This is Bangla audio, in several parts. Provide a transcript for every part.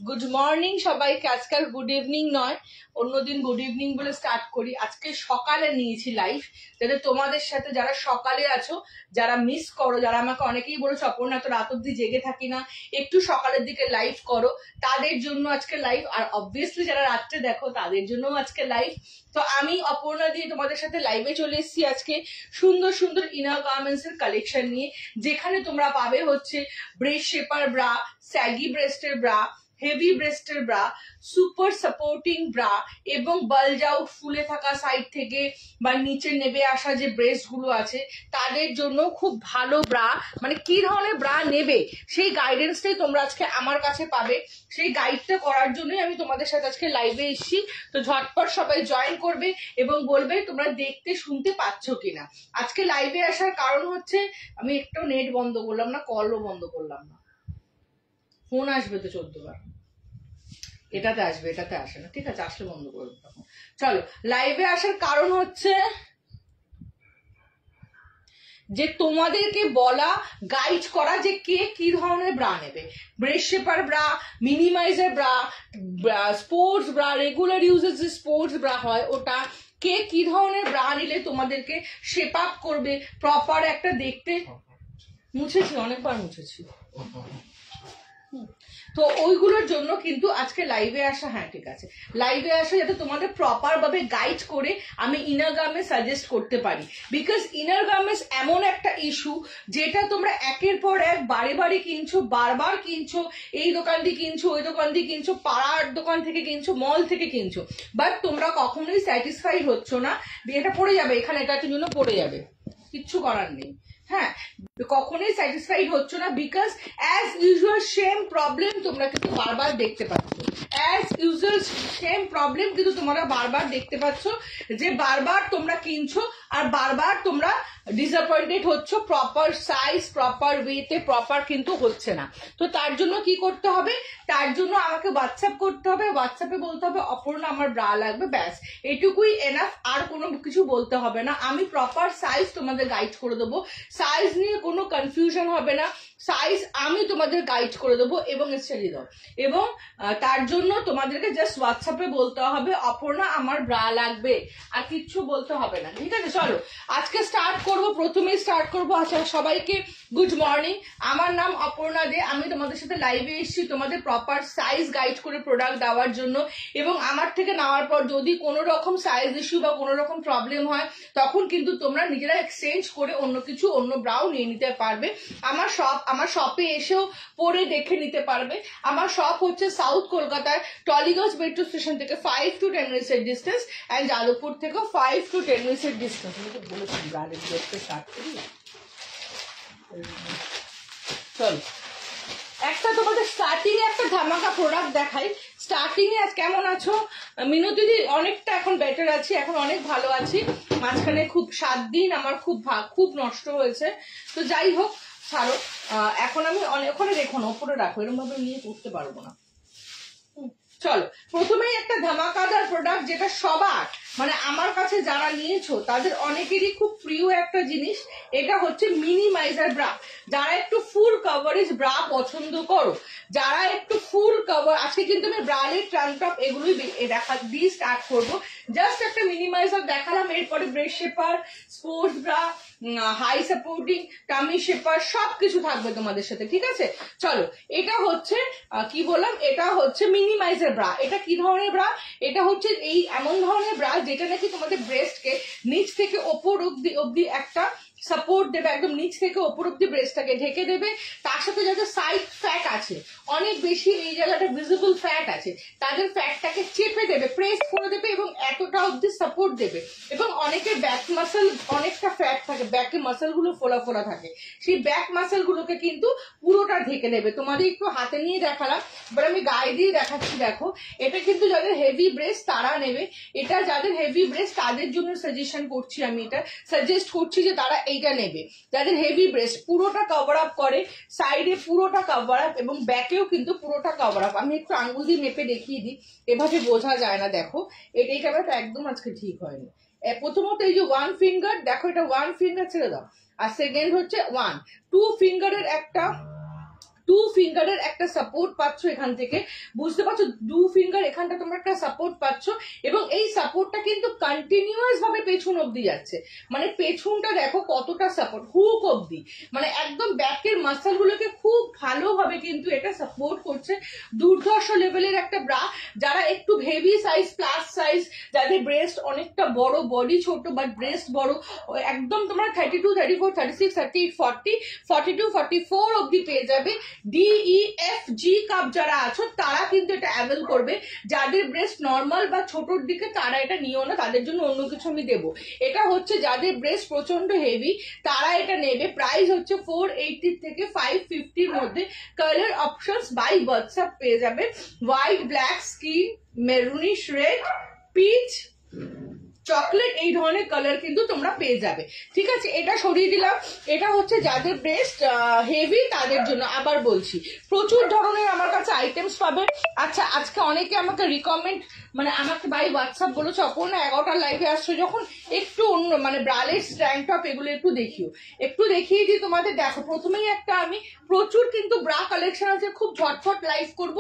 গুড মর্নিং সবাইকে। আজকাল গুড ইভিনিং নয়, অন্যদিন গুড ইভিনিং বলে স্টার্ট করি। আজকে সকালে নিয়েছি লাইভ, যাতে তোমাদের সাথে যারা সকালে আছো, যারা মিস করো, যারা আমাকে অনেকেই বলেছো অপর্ণা তো রাত অব্দি জেগে থাকি না, একটু সকালের দিকে লাইভ করো, তাদের জন্য আজকে লাইভ। আর অবভিয়াসলি যারা রাত্রে দেখো তাদের জন্য আজকে লাইভ। তো আমি অপর্ণা দিয়ে তোমাদের সাথে লাইভে চলে এসেছি আজকে সুন্দর সুন্দর ইনার গার্মেন্টস এর কালেকশন নিয়ে, যেখানে তোমরা পাবে হচ্ছে ব্রেস্ট শেপার ব্রা, স্যাগি ব্রেস্টের ব্রা, হেভি ব্রেস্টের ব্রা, সুপার সাপোর্টিং ব্রা এবং বালজ আউট ফুলে থাকা সাইড থেকে বা নিচে নেবে আসা যে ব্রেস্ট গুলো আছে তাদের জন্য খুব ভালো ব্রা, মানে কি ধরনের ব্রা নেবে সেই গাইডেন্সটাই তোমরা আজকে আমার কাছে পাবে। সেই গাইডটা করার জন্যই আমি তোমাদের সাথে আজকে লাইভে এসেছি। তো ঝটপট সবাই জয়েন করবে এবং বলবে তোমরা দেখতে শুনতে পাচ্ছ কিনা। আজকে লাইভে আসার কারণ হচ্ছে আমি একটু নেট বন্ধ করলাম না, কলও বন্ধ করলাম না। ফোন আসবে তো 14 বার, এটাতে আসবে এটাতে আসে না, ঠিক আছে, আসলে বন্ধ করবো তখন। চলো, লাইভে আসার কারণ হচ্ছে যে তোমাদেরকে বলা, গাইড করা যে কে কি ধরনের ব্রা নেবে। Breast shaper bra, minimiser bra, sports bra, regular ইউজের যে স্পোর্টস ব্রা হয় ওটা, কে কি ধরনের ব্রা নিলে তোমাদেরকে শেপ আপ করবে প্রপার একটা দেখতে। মুছেছি, অনেকবার মুছেছি। তো ওইগুলোর জন্য কিন্তু আজকে লাইভে আসা। হ্যাঁ ঠিক আছে, লাইভে আসা যাতে তোমাদের প্রপার ভাবে গাইড করে আমি ইনার গার্মেন্টস সাজেস্ট করতে পারি। বিকজ ইনার গার্মেন্টস এমন একটা ইস্যু যেটা তোমরা একের পর এক বারে বারে কিনছো, বারবার কিনছো, এই দোকান দিয়ে কিনছো, ওই দোকান দিয়ে কিনছো, পাড়ার দোকান থেকে কিনছো, মল থেকে কিনছো, বাট তোমরা কখনোই স্যাটিসফাইড হচ্ছ না। এটা পড়ে যাবে, এখানে এটার জন্য পড়ে যাবে, কিচ্ছু করার নেই। হ্যাঁ, কখনোই স্যাটিসফাইড হচ্ছে না, because as usual same problem তোমরা কিন্তু বারবার দেখতে পাচ্ছ। অ্যাজ ইউজুয়াল সেম প্রবলেম কিন্তু তোমরা বারবার দেখতে পাচ্ছ, যে বারবার তোমরা কিনছো আর বারবার তোমরা ডিসঅ্যাপয়েন্টেড হচ্ছ। প্রপার সাইজ, প্রপার ওয়েতে প্রপার কিন্তু হচ্ছে না। তো তার জন্য কি করতে হবে, তার জন্য আমাকে হোয়াটসঅ্যাপ করতে হবে, হোয়াটসঅ্যাপে বলতে হবে অপর্ণা আমার ব্রা লাগবে, ব্যাস এটুকুই এনাফ, আর কোনো কিছু বলতে হবে না। আমি প্রপার সাইজ তোমাদের গাইড করে দেবো, সাইজ নিয়ে কোনো কনফিউশন হবে না, সাইজ আমি তোমাদের গাইড করে দেবো এবং ছেড়ে দাও। এবং তার জন্য তোমাদেরকে জাস্ট হোয়াটসঅ্যাপে বলতে হবে অপর্ণা আমার ব্রা লাগবে, আর কিচ্ছু বলতে হবে না, ঠিক আছে। চলো আজকে স্টার্ট করবো, প্রথমেই স্টার্ট করবো। আচ্ছা সবাইকে গুড মর্নিং, আমার নাম অপর্ণা দে। আমি তোমাদের সাথে লাইভে এসেছি তোমাদের প্রপার সাইজ গাইড করে প্রোডাক্ট দেওয়ার জন্য। এবং আমার থেকে নেওয়ার পর যদি কোনো রকম সাইজ ইস্যু বা কোনো রকম প্রবলেম হয় তখন কিন্তু তোমরা নিজেরা এক্সচেঞ্জ করে অন্য কিছু, অন্য ব্রাও নিয়ে নিতে পারবে। আমার শপে এসেও পরে দেখে নিতে পারবে। আমার শপ হচ্ছে সাউথ কলকাতার টলিগঞ্জ মেট্রো স্টেশন থেকে 5 to 10 মিনিটস এর ডিস্টেন্স, এন্ড যাদবপুর থেকে 5 to 10 মিনিটস এর ডিস্টেন্স। আমি তো বলেছি ব্র্যান্ডেড দেখতে স্টার্ট করি। চল একটা তোমাদের স্টার্টিং এ একটা ধামাকা প্রোডাক্ট দেখাই। স্টার্টিং এ আজ কেমন আছো মিনতি দি? অনেকটা এখন বেটার আছি, এখন অনেক ভালো আছি। মাঝখানে খুব 7 দিন আমার খুব নষ্ট হয়েছে, তো যাই হোক ছাড়ো। এখন আমি ওখানে দেখো না, ওপরে রাখো, এরকম ভাবে নিয়ে করতে পারবো না। চলো প্রথমেই একটা ধামাকাদার প্রোডাক্ট, যেটা সবার, মানে আমার কাছে যারা নিয়েছো তাদের অনেকেরই খুব প্রিয় একটা জিনিস। এটা হচ্ছে মিনিমাইজার ব্রা। যারা একটু ফুল কভারেজ ব্রা পছন্দ করো, যারা একটু ফুল কভার, আজকে কিন্তু আমি ব্রালের ট্রাঙ্ক টপ এগুলোই দেখা দিয়ে স্টার্ট করবো। জাস্ট একটা মিনিমাইজার দেখালাম, এরপরে breast shaper, sports bra, high supporting, tummy shaper সবকিছু থাকবে তোমাদের সাথে, ঠিক আছে। চলো এটা হচ্ছে কি বললাম, এটা হচ্ছে মিনিমাইজার ব্রা। এটা কি ধরনের ব্রা? এটা হচ্ছে এই এমন ধরনের ব্রা যেটা নাকি তোমাদের ব্রেস্টকে নিচ থেকে ওপর অব্দি একটা সাপোর্ট দেবে, একদম নিচ থেকে ওপর অব্দি ব্রেস্টটাকে ঢেকে দেবে। তার সাথে যাদের সাইড ফ্যাট আছে, অনেক বেশি এই জায়গাটা ভিজিবল ফ্যাট আছে, তাদের ফ্যাটটাকে চেপে দেবে, প্রেস করে দেবে এবং এতটা অব্দি সাপোর্ট দেবে। এবং অনেকের ব্যাক মাসেল অনেকটা ফ্যাট থাকে, ব্যাকে মাসেল গুলো ফোলা ফোলা থাকে, সেই ব্যাক মাসেল গুলোকে কিন্তু পুরোটা ঢেকে দেবে। তোমাদের একটু হাতে নিয়ে দেখালাম, এবার আমি গায়ে দিয়ে দেখাচ্ছি। দেখো এটা কিন্তু যাদের হেভি ব্রেস্ট তারা নেবে, এটা যাদের হেভি ব্রেস্ট তাদের জন্য সাজেশন করছি, আমি এটা সাজেস্ট করছি যে তারা এইটা নেবে। যাদের হেভি ব্রেস্ট পুরোটা কভার আপ করে, সাইডে পুরোটা কভার আপ এবং ব্যাকেও কিন্তু পুরোটা কভার আপ। আমি একটু আঙ্গুল দিয়ে মেপে দেখিয়ে দিই, এভাবে বোঝা যায় না। দেখো এই ক্যামেরাটা একদম আজকে ঠিক হয়নি। প্রথমত এই যে 1 ফিঙ্গার, দেখো এটা 1 ফিঙ্গার ছেড়ে দাও, আর সেকেন্ড হচ্ছে 2 ফিঙ্গারের একটা টু ফিঙ্গারের একটা সাপোর্ট পাচ্ছ এখান থেকে, বুঝতে পারছো? টু ফিঙ্গার এখানটা তোমরা একটা সাপোর্ট পাচ্ছ, এবং এই সাপোর্টটা কিন্তু কন্টিনিউয়াস ভাবে পেছন অব্দি যাচ্ছে। মানে পেছনটা দেখো কতটা সাপোর্ট, হুক অব্দি, মানে একদম ব্যাকের মাসল গুলোকে খুব ভালোভাবে কিন্তু এটা সাপোর্ট করছে। দুর্ধর্ষ লেভেলের একটা ব্রা। যারা একটু হেভি সাইজ, প্লাস সাইজ, যাদের ব্রেস্ট অনেকটা বড়, বডি ছোট বাট ব্রেস্ট বড়, একদম তোমরা 32, 34, 36, 38, 40, 42, 44 অব্দি পেয়ে যাবে। DEFG কাপ যারা আছো তারা কিন্তু এটা অ্যাভেল করবে। যাদের ব্রেস্ট নর্মাল বা ছোটর দিকে তারা এটা নিও না, তাদের জন্য অন্য কিছু আমি দেবো। এটা হচ্ছে যাদের ব্রেস্ট প্রচন্ড হেভি তারা এটা নেবে। প্রাইস হচ্ছে 480 থেকে 550 মধ্যে। কালার অপশনস বাই হোয়াটসঅ্যাপ পেয়ে যাবে। White, black, skin, maroonish red, peach, chocolate, এই ধরনের কালার কিন্তু তোমরা পেয়ে যাবে। ঠিক আছে, এটা সরিয়ে দিলাম। এটা হচ্ছে যাদের ব্রেস্ট হেভি তাদের জন্য। আবার বলছি, প্রচুর ধরনের আমার কাছে আইটেমস পাবে। আচ্ছা, আজকে অনেকে আমাকে রিকমেন্ড, মানে আমাকে বাই হোয়াটসঅ্যাপ বলেছে, অপর্ণা 11টার লাইভে আসছো যখন একটু অন্য মানে ব্রালেট, স্ট্যান্ড টপ এগুলো একটু দেখিও, একটু দেখিয়ে দিই তোমাদের। দেখো, প্রথমেই একটা আমি প্রচুর কিন্তু ব্রা কালেকশন আছে, খুব ঝটফট লাইভ করব,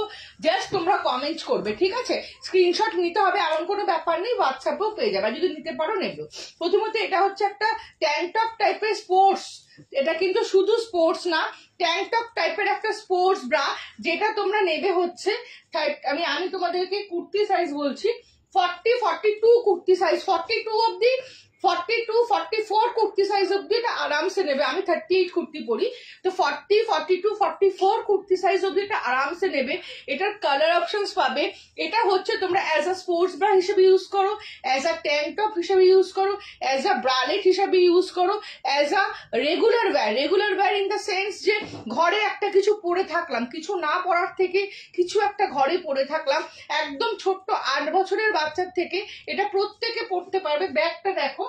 জাস্ট তোমরা কমেন্ট করবে। ঠিক আছে, স্ক্রিনশট নিতে হবে এমন কোনো ব্যাপার নেই, হোয়াটসঅ্যাপেও পেয়ে যাবে, যদি নিতে পারো নেবে। প্রথমত এটা হচ্ছে একটা ট্যাঙ্ক টপ টাইপের স্পোর্টস, এটা কিন্তু শুধু স্পোর্টস না, ট্যাঙ্ক টপ টাইপের একটা স্পোর্টস ব্রা, যেটা তোমরা নেবে হচ্ছে আমি তোমাদেরকে কুর্তি সাইজ বলছি, 40, 42 কুর্তি সাইজ, 42 অব্দি, 42, 44 কুর্তি সাইজ অব্দি এটা আরামসে নেবে। আমি 38 কুর্তি পরি, তো 40, 42, 44 কুর্তি সাইজ অব্দি এটা আরামসে নেবে। এটার কালার অপশনস পাবে। এটা হচ্ছে তোমরা অ্যাজ আ স্পোর্টস ব্রা হিসেবে ইউজ করো, অ্যাজ আ ট্যাঙ্ক টপ হিসেবে ইউজ করো, অ্যাজ আ ব্রালেট হিসেবে ইউজ করো, as a regular wire in the sense যে ঘরে একটা কিছু পরে থাকলাম, কিছু না পরার থেকে কিছু একটা ঘরে পরে থাকলাম, একদম ছোট্ট 8 বছরের বাচ্চার থেকে এটা প্রত্যেকে পড়তে পারবে। ব্যাগটা দেখো,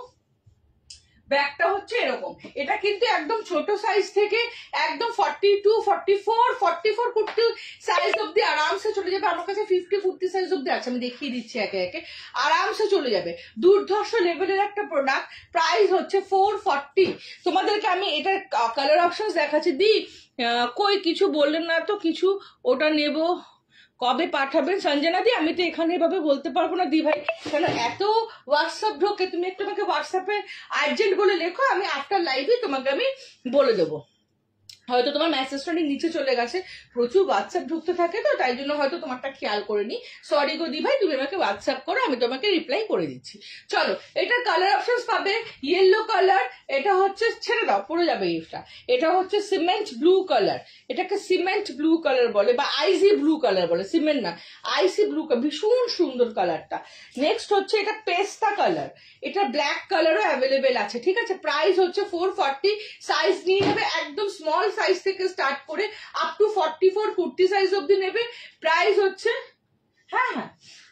ব্যাগটা হচ্ছে এরকম। এটা কিন্তু একদম ছোট সাইজ থেকে একদম 42, 44, 44 কুর্তি সাইজ অব্দি আরামসে চলে যাবে। আমার কাছে 50 কুর্তি সাইজ অব্দি আছে, আমি দেখিয়ে দিচ্ছি একে একে, আরামসে চলে যাবে। দুর্ধর্ষ লেভেলের একটা প্রোডাক্ট। প্রাইস হচ্ছে 440। তোমাদেরকে আমি এটার কালার অপশন দেখাচ্ছি। কই কিছু বললেন না তো, কিছু ওটা নেব, কবে পাঠাবেন সঞ্জনা দি? আমি তো এখানে এভাবে বলতে পারবো না দি ভাই, কেন এত হোয়াটসঅ্যাপ ঢোকে। তুমি একটু আমাকে হোয়াটসঅ্যাপে আর্জেন্ট বলে লেখো, আমি আফটার লাইভে তোমাকে আমি বলে দেবো। হয়তো তোমার মেসেজটা নিচে চলে গেছে, প্রচুর হোয়াটসঅ্যাপ ঢুকতে থাকে তো তাই জন্য হয়তো তোমারটা খেয়াল করিনি। সরি গো দি ভাই, তুমি আমাকে হোয়াটসঅ্যাপ করো, আমি তোমাকে রিপ্লাই করে দিচ্ছি। চলো, এটার কালার অপশনস পাবে। ইয়েলো কালার, এটা হচ্ছে, ছেড়ে দাও পড়ে যাবে এটা। এটা হচ্ছে সিমেন্ট ব্লু কালার, এটাকে সিমেন্ট ব্লু কালার বলে বা আইসি ব্লু কালার বলে, সিমেন্ট না, আইসি ব্লু কালার, ভীষণ সুন্দর কালারটা। নেক্সট হচ্ছে এটা পেস্তা কালার, এটা ব্ল্যাক কালারও অ্যাভেলেবেল আছে। ঠিক আছে, প্রাইস হচ্ছে 440। সাইজ নিয়ে নেবে একদম স্মল সাইজ থেকে স্টার্ট করে আপ টু 44 কুর্তি সাইজ অব্দি নেবে। প্রাইস হচ্ছে, হ্যাঁ,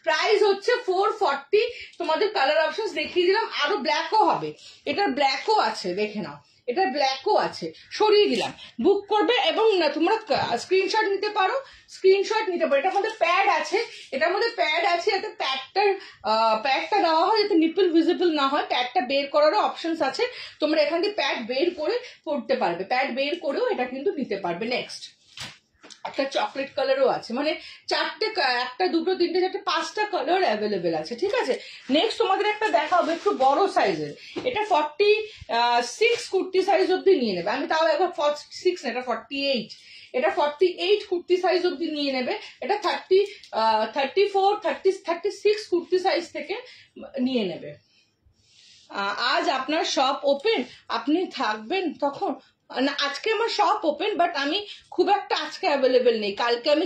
প্রাইস হচ্ছে 440। তোমাদের কালার অপশন দেখিয়ে দিলাম, আরো ব্ল্যাকও হবে, এটার ব্ল্যাকও আছে, দেখে নাও, এটা ব্ল্যাকও আছে, সরিয়ে দিলাম। বুক করবে এবং তোমরা স্ক্রিনশট নিতে পারো, এটার মধ্যে প্যাড আছে, যাতে প্যাডটা দেওয়া হয় যাতে নিপল ভিজিবল না হয়, প্যাডটা বের করারও অপশনস আছে, তোমরা এখান থেকে প্যাড বের করে পড়তে পারবে, প্যাড বের করেও এটা কিন্তু নিতে পারবে। নেক্সট একটা চকলেট কালারও আছে, মানে চারটে, একটা, দুটো, তিনটে, চারটে, 5টা কালার অ্যাভেলেবেল আছে। ঠিক আছে, নেক্সট তোমাদের একটা দেখাবো একটু বড় সাইজের, এটা 46 কুর্তি সাইজ অব্দি নিয়ে নেবে। আমি তাও একবার 46 না, এটা 48, এটা 48 কুর্তি সাইজ অব্দি নিয়ে নেবে। এটা 34, 36 কুর্তি সাইজ থেকে নিয়ে নেবে। আজ আপনার শপ ওপেন, আপনি থাকবেন তখন? না, আজকে আমার শপ ওপেন, বাট আমি খুব একটা আজকে অ্যাভেলেবেল নেই। কালকে আমি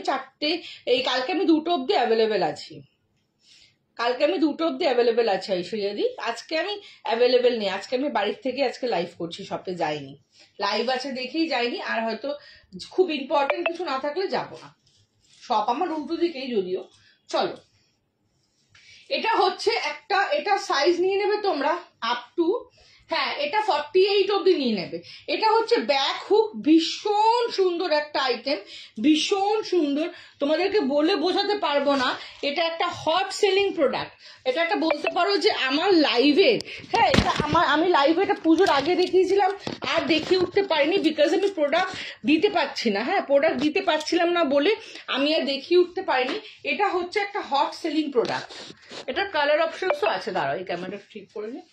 কালকে আমি 2টো অব্দি অ্যাভেলেবেল আছি, ঐশ্বরিয়াদি। আজকে আমি অ্যাভেলেবেল নেই, আজকে আমি বাড়ির থেকে আজকে লাইভ করছি, শপে যাইনি, লাইভ আছে দেখেই যাইনি, আর হয়তো খুব ইম্পর্টেন্ট কিছু না থাকলে যাবো না। শপ আমার উল্টো দিকেই যদিও। চলো, এটা হচ্ছে একটা, এটা সাইজ নিয়ে নেবে তোমরা আপ টু হ্যাঁ, এটা 48 অব্দি নিয়ে নেবে। এটা হচ্ছে ব্যাক হুক, ভীষণ সুন্দর একটা আইটেম, ভীষণ সুন্দর, তোমাদেরকে বলে বোঝাতে পারবো না। এটা একটা হট সেলিং প্রোডাক্ট। এটা একটা বলতে পারো যে আমার লাইভের, হ্যাঁ এটা আমি লাইভে এটা পুজোর আগে দেখিয়েছিলাম, আর দেখিয়ে উঠতে পারিনি বিকজ আমি প্রোডাক্ট দিতে পারছি না। হ্যাঁ, প্রোডাক্ট দিতে পারছিলাম না বলে আমি আর দেখিয়ে উঠতে পারিনি। এটা হচ্ছে একটা হট সেলিং প্রোডাক্ট। এটার কালার অপশনসও আছে, দাঁড়াও এই ক্যামেরাটা ঠিক করে নিই।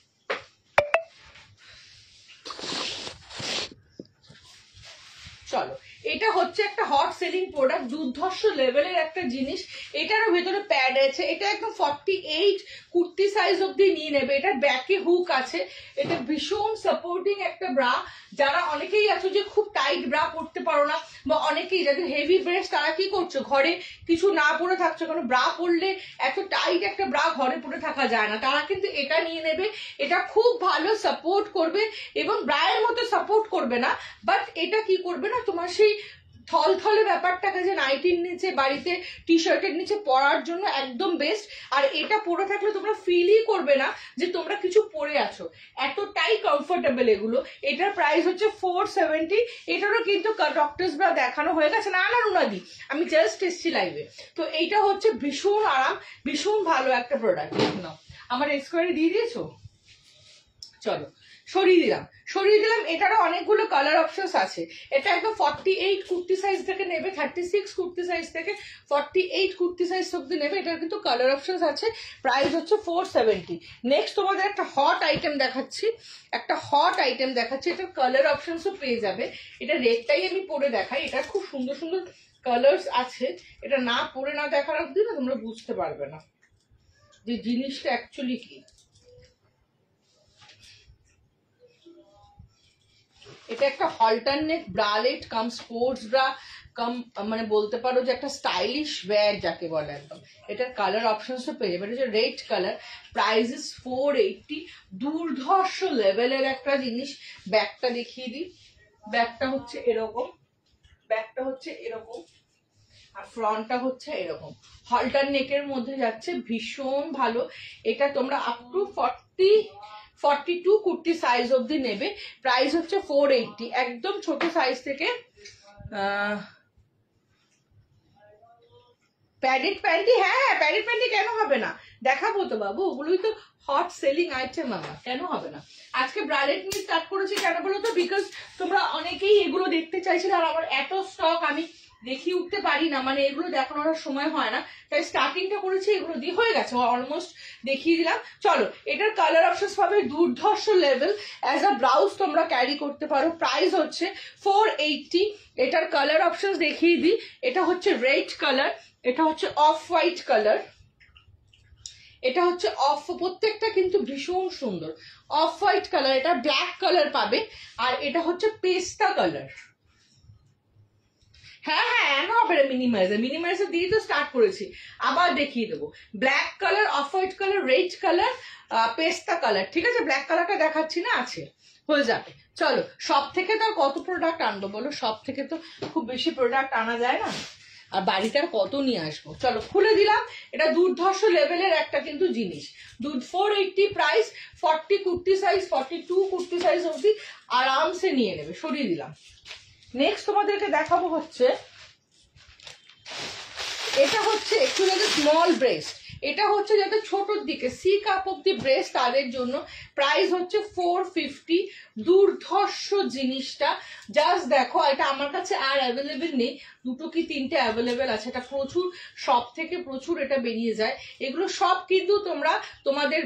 চলো, এটা হচ্ছে একটা হট সেলিং প্রোডাক্ট, দুর্ধর্ষ লেভেলের একটা জিনিস। এটারও ভেতরে প্যাড আছে। এটা একদম 48 কুর্তি সাইজ অব্দি নিয়ে নেবে। এটার ব্যাকে হুক আছে। এটা ভীষণ সাপোর্টিং একটা ব্রা। যারা অনেকেই আছো যে খুব টাইট ব্রা পরতে পারো না, বা অনেকেই যাদের হেভি ব্রেস্ট, তারা কি করছো, ঘরে কিছু না পরে থাকছো, কারণ ব্রা পরলে এত টাইট একটা ব্রা ঘরে পরে থাকা যায় না, তারা কিন্তু এটা নিয়ে নেবে। এটা খুব ভালো সাপোর্ট করবে, এবং ব্রায়ের মতো সাপোর্ট করবে না, বাট এটা কি করবে না, তোমার সেই থলথলে ব্যাপারটাকে যে নাইটির নিচে, বাড়িতে টি শার্টের নিচে পরার জন্য একদম বেস্ট। আর এটা পরে থাকলে তোমরা ফিলই করবে না যে তোমরা কিছু পরে আছো, এতটাই কমফোর্টেবল এগুলো। এটার প্রাইস হচ্ছে 470। এটারও কিন্তু ডক্টরস ব্রা দেখানো হয়ে গেছে, না না রুনাদি, আমি জাস্ট এসছি লাইভে। তো এইটা হচ্ছে ভীষণ আরাম, ভীষণ ভালো একটা প্রোডাক্ট। নাও, আমার এক্সপায়ারি দিয়ে দিয়েছো, চলো সরিয়ে দিলাম। এটারও অনেকগুলো কালার অপশনস আছে। এটা একদম 48 কুর্তি সাইজ থেকে নেবে, 36 কুর্তি সাইজ থেকে 48 কুর্তি সাইজ অব্দি নেবে। এটার কিন্তু কালার অপশনস আছে। প্রাইস হচ্ছে 470। নেক্সট তোমাদের একটা হট আইটেম দেখাচ্ছি, এটার কালার অপশনসও পেয়ে যাবে। এটা রেডটাই আমি পরে দেখাই। এটা খুব সুন্দর সুন্দর কালার্স আছে। এটা না পরে না দেখার অব্দি না তোমরা বুঝতে পারবে না যে জিনিসটা অ্যাকচুয়ালি কি। এটা একটা হলটার নেক ব্রালেট কাম স্পোর্টস ব্রা কাম, মানে বলতে পারো যে একটা স্টাইলিশ ওয়্যার যাকে বলে একদম। এটার কালার অপশনসও পেয়ে যাবে। এটা হচ্ছে রেড কালার, প্রাইস ইস 480। দুর্ধর্ষ লেভেলের একটা জিনিস। ব্যাগটা দেখিয়ে দিই। ব্যাগটা হচ্ছে এরকম, আর ফ্রন্টটা হচ্ছে এরকম, হলটার নেকের মধ্যে যাচ্ছে, ভীষণ ভালো। এটা তোমরা আপ টু 42 কুর্তি সাইজ অব্দি নেবে। প্রাইস হচ্ছে 480। একদম ছোট সাইজ থেকে প্যাডেড প্যান্টি, হ্যাঁ প্যাডেড প্যান্টি কেন হবে না, দেখাবো তো বাবু, ওগুলোই তো হট সেলিং আইটেম আমার, কেন হবে না। আজকে ব্রালেট নিয়ে স্টার্ট করেছি কেন বলো তো, বিকজ তোমরা অনেকেই এগুলো দেখতে চাইছিলে, আর আমার এত স্টক আমি দেখিয়ে উঠতে পারি না, মানে এগুলো দেখানোর সময় হয় না, তাই স্টার্টিংটা করেছি এগুলো দিয়ে, হয়ে গেছে অলমোস্ট দেখিয়ে দিলাম। চলো, এটার কালার অপশনস পাবে দুর্ধর্ষ লেভেল। অ্যাজ আ ব্লাউজ তোমরা ক্যারি করতে পারো। প্রাইস হচ্ছে 480। এটার কালার অপশনস দেখিয়ে দিই। এটা হচ্ছে রেড কালার, এটা হচ্ছে অফ হোয়াইট কালার, এটা হচ্ছে অফ, প্রত্যেকটা কিন্তু ভীষণ সুন্দর। অফ হোয়াইট কালার, এটা ব্ল্যাক কালার পাবে, আর এটা হচ্ছে পেস্তা কালার। হ্যাঁ হ্যাঁ, এন হবে মিনিমাইজার দিয়ে তো স্টার্ট করেছি, আবার দেখিয়ে দেবো। Black colour, off white colour, red colour, পেস্তা কালার, ঠিক আছে। ব্ল্যাক কালারটা দেখাচ্ছি না, আছে, হয়ে যাবে। চলো, সব থেকে তো আর কত প্রোডাক্ট আনবো বলো, সব থেকে তো খুব বেশি প্রোডাক্ট আনা যায় না, আর বাড়িতে আর কত নিয়ে আসবো। চলো খুলে দিলাম। এটা দুর্ধর্ষ লেভেলের একটা কিন্তু জিনিস। 480 price, 40 kurti size, 42 kurti size অবধি আরামসে নিয়ে নেবে। সরিয়ে দিলাম। নেক্সট তোমাদেরকে দেখাবো হচ্ছে, এটা হচ্ছে একটু যাদের স্মল ব্রেস্ট, এটা হচ্ছে যাদের ছোটর দিকে সি কাপ অব্দি ব্রেস্ট, তাদের জন্য প্রাইস হচ্ছে 450। দুর্ধর্ষ জিনিসটা, জাস্ট দেখো। এটা আমার কাছে আর অ্যাভেলেবেল নেই, দুটো কি তিনটে অ্যাভেলেবেল আছে। এটা প্রচুর, সব থেকে প্রচুর এটা বেরিয়ে যায়। এগুলো সব কিন্তু তোমরা তোমাদের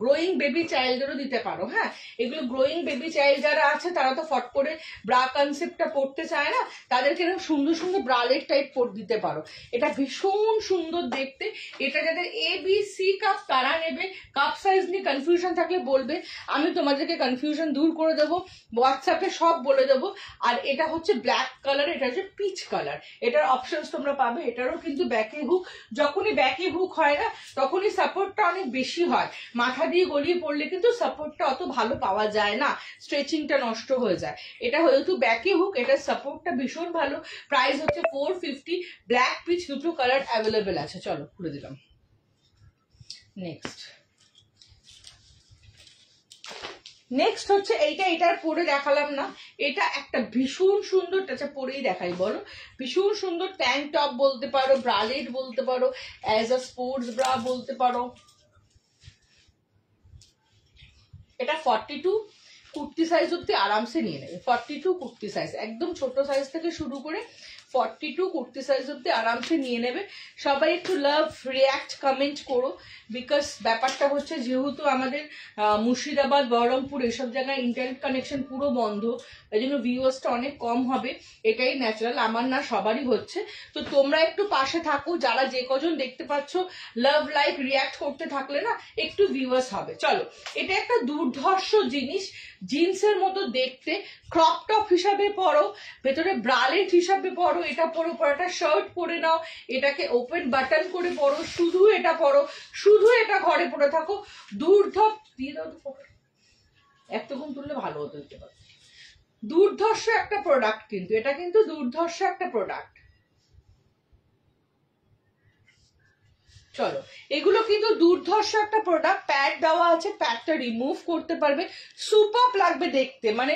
গ্রোয়িং বেবি চাইল্ডেরও দিতে পারো। হ্যাঁ, এগুলো গ্রোয়িং বেবি চাইল্ড যারা আছে, তারা তো ফট করে ব্রা কনসেপ্টটা পড়তে চায় না, তাদেরকে এরকম সুন্দর সুন্দর ব্রালেট টাইপ পরে দিতে পারো। এটা ভীষণ সুন্দর দেখতে। এটা যাদের এ বি সি কাপ, তারা নেবে। কাপ সাইজ নিয়ে কনফিউশন থাকলে বলবে, আমি তোমাদেরকে কনফিউশন দূর করে দেবো, হোয়াটসঅ্যাপে সব বলে দেবো। আর এটা হচ্ছে ব্ল্যাক কালার, এটা হচ্ছে পিচ কালার। এটার অপশনস তোমরা পাবে। এটারও কিন্তু ব্যাকে হুক, যখনই ব্যাকে হুক হয় না, তখনই সাপোর্টটা অনেক বেশি হয়। মাথা দিয়ে গলিয়ে পড়লে কিন্তু সাপোর্টটা অত ভালো পাওয়া যায় না, স্ট্রেচিংটা নষ্ট হয়ে যায়। এটা যেহেতু ব্যাকে হুক, এটার সাপোর্টটা ভীষণ ভালো। প্রাইস হচ্ছে 450। ব্ল্যাক পিচ দুটো কালার অ্যাভেলেবেল আছে। চলো খুলে দিলাম। নেক্সট নেক্সট হচ্ছে এটার পরে দেখালাম না, এটা একটা ভীষণ সুন্দর, আচ্ছা পরেই দেখাই বলো, ভীষণ সুন্দর ট্যাঙ্ক টপ বলতে পারো, ব্রালেট বলতে পারো, অ্যাজ আ স্পোর্টস ব্রা বলতে পারো। এটা 42 কুর্তি সাইজ অব্দি আরামসে নিয়ে নেবে। 42 কুর্তি সাইজ, একদম ছোট সাইজ থেকে শুরু করে 42 কুর্তি সাইজ অব্দি আরামসে নিয়ে নেবে। সবাই একটু লাভ রিয়াক্ট কমেন্ট করো, বিকজ ব্যাপারটা হচ্ছে যেহেতু আমাদের মুর্শিদাবাদ বহরমপুর এসব জায়গায় ইন্টারনেট কানেকশন পুরো বন্ধ, এই জন্য ভিউয়ার্সটা অনেক কম হবে, এটাই ন্যাচারাল, আমার না সবারই হচ্ছে। তো তোমরা একটু পাশে থাকো, যারা যে কজন দেখতে পাচ্ছ লাভ লাইক রিয়াক্ট করতে থাকলে না একটু ভিউয়ার্স হবে। চলো, এটা একটা দুর্ধর্ষ জিনিস, জিন্সের মতো দেখতে, ক্রপ টপ হিসাবে পরো, ভেতরে ব্রালেট হিসাবে পরো, এটা পরো, একটা শার্ট পরে নাও, এটাকে ওপেন বাটন করে পরো, শুধু এটা পরো, শুধু এটা ঘরে পরে থাকো, দুর্ধর্ষ দিয়ে দাও তো, একটুকুন তুললে ভালো হতো দিতে পারো। দুর্ধর্ষ একটা প্রোডাক্ট, কিন্তু এটা কিন্তু দুর্ধর্ষ একটা প্রোডাক্ট। চলো, এগুলো কিন্তু দুর্ধর্ষ একটা প্রোডাক্ট, প্যাড দেওয়া আছে, প্যাডটা রিমুভ করতে পারবে, সুপার লাগবে দেখতে, মানে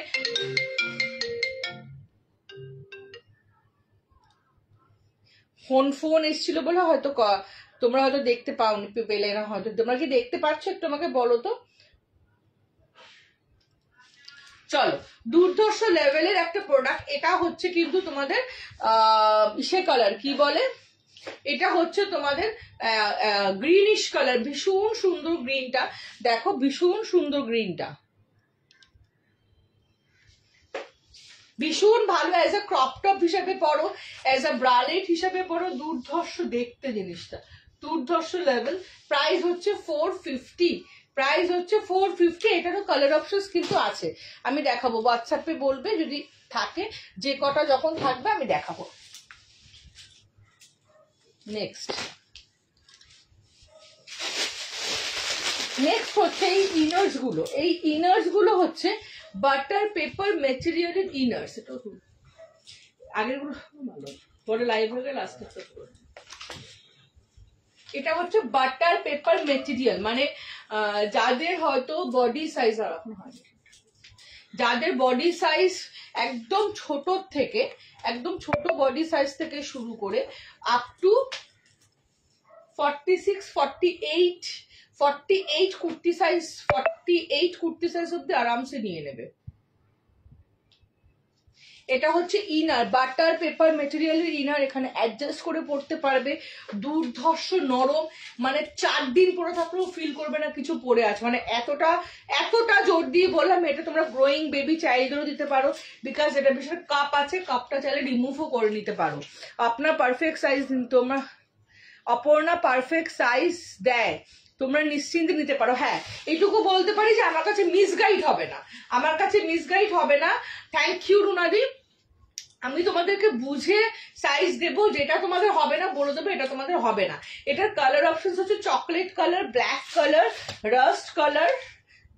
ফোন এসেছিল বলে হয়তো তোমরা হয়তো দেখতে পাওনি, পেলে না হয়তো, তোমরা কি দেখতে পাচ্ছ একটু আমাকে বলো তো। চলো, দুর্ধর্ষ লেভেলের একটা প্রোডাক্ট, এটা হচ্ছে কিন্তু তোমাদের ইসে কালার কি বলে, এটা হচ্ছে তোমাদের গ্রিনিশ কালার, ভীষণ সুন্দর গ্রিনটা, দেখো ভীষণ সুন্দর গ্রিনটা, ভীষণ ভালো, অ্যাজ আ ক্রপ টপ হিসাবে পরো, অ্যাজ আ ব্রালেট হিসাবে পরো, দুর্ধর্ষ দেখতে জিনিসটা, দুর্ধর্ষ লেভেল। প্রাইস হচ্ছে 450, প্রাইস হচ্ছে 450। এটারও কালার অপশনস কিন্তু আছে, আমি দেখাবো, হোয়াটসঅ্যাপে বলবে যদি থাকে, যে কটা যখন থাকবে আমি দেখাবো। নেক্সট হচ্ছে এই ইনার্স গুলো, এই ইনার্স গুলো হচ্ছে বাটার পেপার মেটেরিয়ালের ইনার্স, এটা আগের গুলো ভালো, পরে লাইভ হয়ে গেলে লাস্ট এটা হচ্ছে বাটার পেপার মেটেরিয়াল, মানে যাদের হয়তো বডি সাইজ, আর এখন হয় যাদের বডি সাইজ একদম ছোট থেকে, একদম ছোট বডি সাইজ থেকে শুরু করে up to 46, 48 kurti size, 48 kurti size অব্দি আরামসে নিয়ে নেবে। এটা হচ্ছে ইনার, বাটার পেপার মেটেরিয়ালের ইনার, এখানে অ্যাডজাস্ট করে পড়তে পারবে, দুর্ধর্ষ নরম, মানে 4 দিন পরে থাকলেও ফিল করবে না কিছু পরে আছে, মানে এতটা জোর দিয়ে বললাম। এটা তোমরা গ্রোয়িং বেবি চাইল্ডেরও দিতে পারো, বিকজ এটা বিশেষ কাপ আছে, কাপটা চাইলে রিমুভও করে নিতে পারো। আপনার পারফেক্ট সাইজ, তোমরা অপর্ণা পারফেক্ট সাইজ দেয়, তোমরা নিশ্চিন্তে নিতে পারো। হ্যাঁ, এইটুকু বলতে পারি যে আমার কাছে মিসগাইড হবে না, আমার কাছে মিসগাইড হবে না। থ্যাংক ইউ রুনাদি, আমি তোমাদেরকে বুঝে সাইজ দেবো, যেটা তোমাদের হবে না বলে দেবো এটা তোমাদের হবে না। এটার কালার অপশন হচ্ছে chocolate colour, black colour, rushed colour,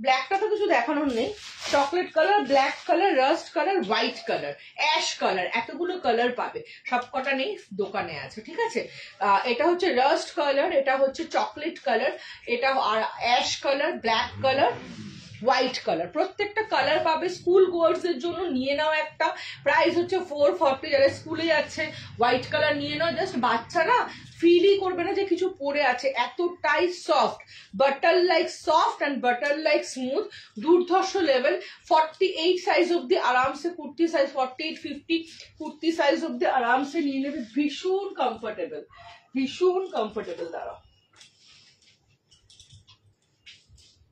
ব্ল্যাকটা তো কিছু দেখানোর নেই, chocolate colour, black colour, rushed colour, white colour, ash colour, এতগুলো কালার পাবে, সবকটা নেই দোকানে আছে, ঠিক আছে। এটা হচ্ছে রাস্ট কালার, এটা হচ্ছে চকলেট কালার, এটা ash colour, black colour, white colour, প্রত্যেকটা কালার পাবে। স্কুল গোয়ার্স এর জন্য নিয়ে নাও একটা, প্রাইস হচ্ছে 440, যারা স্কুলে যাচ্ছে হোয়াইট কালার নিয়ে নাও, জাস্ট বাচ্চা না ফিলই করবে না যে কিছু পরে আছে, এতটাই soft, butter like soft and butter like smooth, দুর্ধর্ষ লেভেল। 48 সাইজ অব্দি আরামসে কুর্তি সাইজ, 48, 50 কুর্তি সাইজ অব্দি আরামসে নিয়ে নেবে, ভীষণ কমফোর্টেবল, ভীষণ কমফোর্টেবল। দাঁড়াও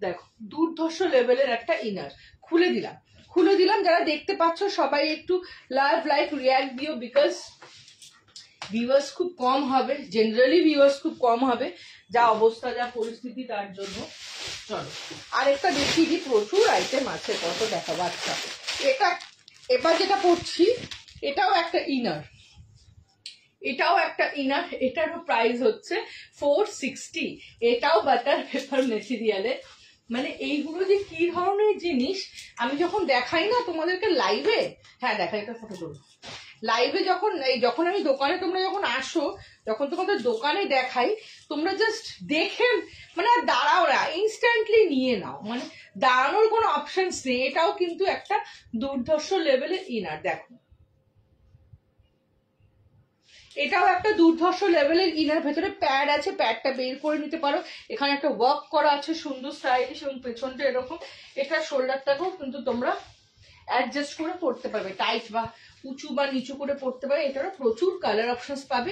দেখো, দুর্ধর্ষ লেভেলের একটা ইনার, খুলে দিলাম, যারা দেখতে পাচ্ছ সবাই একটু লাইভ লাইক রিয়াক্ট দিও, বিকজ ভিউয়ার্স খুব কম হবে, জেনারেলি ভিউয়ার্স খুব কম হবে, যা অবস্থা যা পরিস্থিতি তার জন্য। চলো আরেকটা দেখিয়ে দিই, প্রচুর আইটেম আছে, কত দেখাবো। আচ্ছা, এটা এবার যেটা পড়ছি এটাও একটা ইনার, এটারও প্রাইস হচ্ছে 460, এটাও বাটার পেপার মেটেরিয়ালের। মানে এইগুলো যে কি ধরনের জিনিস আমি যখন দেখাই না তোমাদেরকে লাইভে, হ্যাঁ দেখাই, একটা ফটো করবো, লাইভে যখন আমি দোকানে, তোমরা যখন আসো, যখন তোমাদের দোকানে দেখাই, তোমরা জাস্ট দেখে মানে আর দাঁড়াও না, ইনস্ট্যান্টলি নিয়ে নাও, মানে দাঁড়ানোর কোনো অপশনস নেই। এটাও কিন্তু একটা দুর্ধর্ষ লেভেলের ইনার। দেখো, এটাও একটা দুর্ধর্ষ লেভেলের ইনার, ভেতরে প্যাড আছে, প্যাডটা বের করে নিতে পারো। এখানে একটা ওয়ার্ক করা আছে সুন্দর স্টাইলিশ, এবং পেছনটা এরকম। এটা শোল্ডারটাকেও কিন্তু তোমরা অ্যাডজাস্ট করে পড়তে পারবে, টাইট বা উঁচু বা নিচু করে পড়তে পারবে। এটারও প্রচুর কালার অপশনস পাবে।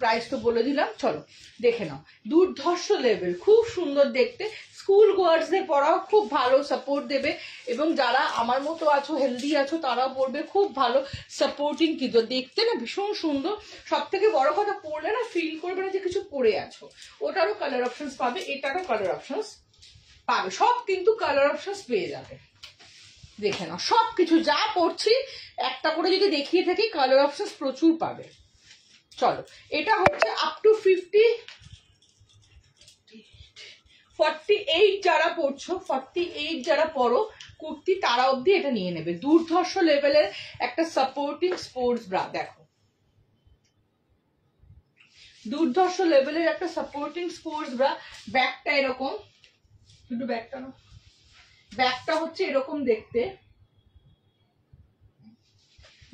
প্রাইস তো বলে দিলাম, চলো দেখে নাও। দুর্ধর্ষ লেভেল, খুব সুন্দর দেখতে। স্কুল গোয়ার্সদের পরাও খুব ভালো সাপোর্ট দেবে, এবং যারা আমার মতো আছো, হেলদি আছো, তারাও পরবে, খুব ভালো সাপোর্টিং। কিন্তু দেখতে না ভীষণ সুন্দর। সব থেকে বড় কথা, পরলে না ফিল করবে না যে কিছু পরে আছো। ওটারও কালার অপশনস পাবে, এটারও কালার অপশনস পাবে, সব কিন্তু কালার অপশনস পেয়ে যাবে। দেখে নাও, সবকিছু যা পড়ছি একটা করে যদি দেখিয়ে থাকি, কালার অপশনস প্রচুর পাবে। চলো, এটা হচ্ছে আপ টু 48 যারা পড়ছো, 48 যারা পড়ো কুর্তি, তারা অবধি এটা নিয়ে নেবে। দুর্ধর্ষ লেভেলের একটা সাপোর্টিং স্পোর্টস ব্রা। দেখো, দুর্ধর্ষ লেভেলের একটা সাপোর্টিং স্পোর্টস ব্রা। ব্যাগটা এরকম, একটু ব্যাগটা না, ব্যাগটা হচ্ছে এরকম দেখতে,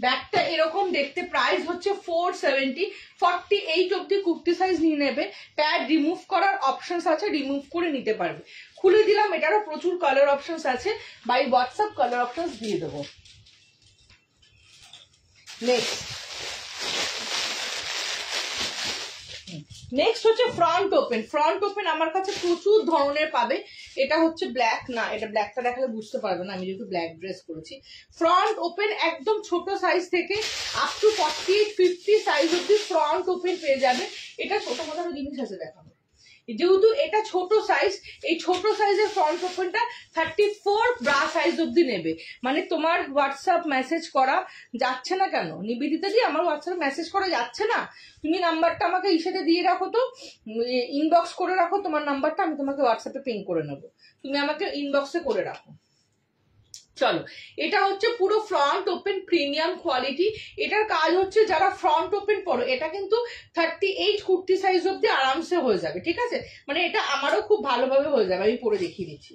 ব্যাগটা এরকম দেখতে। প্রাইস হচ্ছে 470। 48 অব্দি কুর্তি সাইজ নিয়ে নেবে। প্যাড রিমুভ করার অপশনস আছে, রিমুভ করে নিতে পারবে। খুলে দিলাম, এটারও প্রচুর কালার অপশনস আছে, বাই হোয়াটসঅ্যাপ কালার অপশনস দিয়ে দেবো। নেক্সট হচ্ছে ফ্রন্ট ওপেন। ফ্রন্ট ওপেন আমার কাছে প্রচুর ধরনের পাবে। এটা হচ্ছে ব্ল্যাক, না এটা ব্ল্যাকটা দেখালে বুঝতে পারবে না, আমি যেহেতু ব্ল্যাক ড্রেস করেছি। ফ্রন্ট ওপেন একদম ছোট সাইজ থেকে আপ টু 48, 50 সাইজ অব্দি ফ্রন্ট ওপেন পেয়ে যাবে। এটা ছোট মোটো জিনিস আছে দেখানো, যেহেতু এটা ছোট সাইজ, এই ছোট সাইজের ফ্রন্ট ওপেনটা 34 ব্রা সাইজ অব্দি নেবে। মানে তোমার হোয়াটসঅ্যাপ মেসেজ করা যাচ্ছে না কেন নিবেদিতা দি, আমার হোয়াটসঅ্যাপ মেসেজ করা যাচ্ছে না, তুমি নাম্বারটা আমাকে ইসেতে দিয়ে রাখো, তো ইনবক্স করে রাখো তোমার নাম্বারটা, আমি তোমাকে হোয়াটসঅ্যাপে পিং করে নেবো, তুমি আমাকে ইনবক্সে করে রাখো। চলো, এটা হচ্ছে পুরো ফ্রন্ট ওপেন প্রিমিয়াম কোয়ালিটি। এটার কাজ হচ্ছে যারা ফ্রন্ট ওপেন পরো, এটা কিন্তু 38 কুর্তি সাইজ অব্দি আরামসে হয়ে যাবে, ঠিক আছে? মানে এটা আমারও খুব ভালোভাবে হয়ে যাবে, আমি পরে দেখিয়ে দিচ্ছি।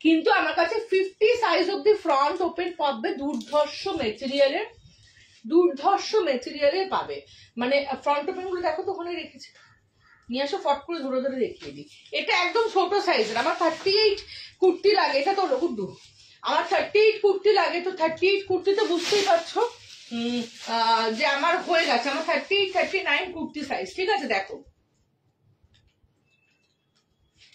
কিন্তু আমার কাছে 50 সাইজ অব্দি ফ্রন্ট ওপেন পাবে, দুর্ধর্ষ মেটেরিয়ালের, দুর্ধর্ষ মেটেরিয়ালের পাবে। মানে ফ্রন্ট ওপেন গুলো দেখো তো, ওখানে রেখেছি, নিয়ে আসো, ফট করে ধরে ধরে দেখিয়ে দিই। এটা একদম ছোট সাইজের, আমার 38 কুর্তি লাগে, এটা তো গুড্ডু, আমার 38 কুর্তি লাগে, তো 38 কুর্তি তো বুঝতেই পারছো যে আমার হয়ে গেছে, আমার 38, 39 কুর্তি সাইজ, ঠিক আছে? দেখো,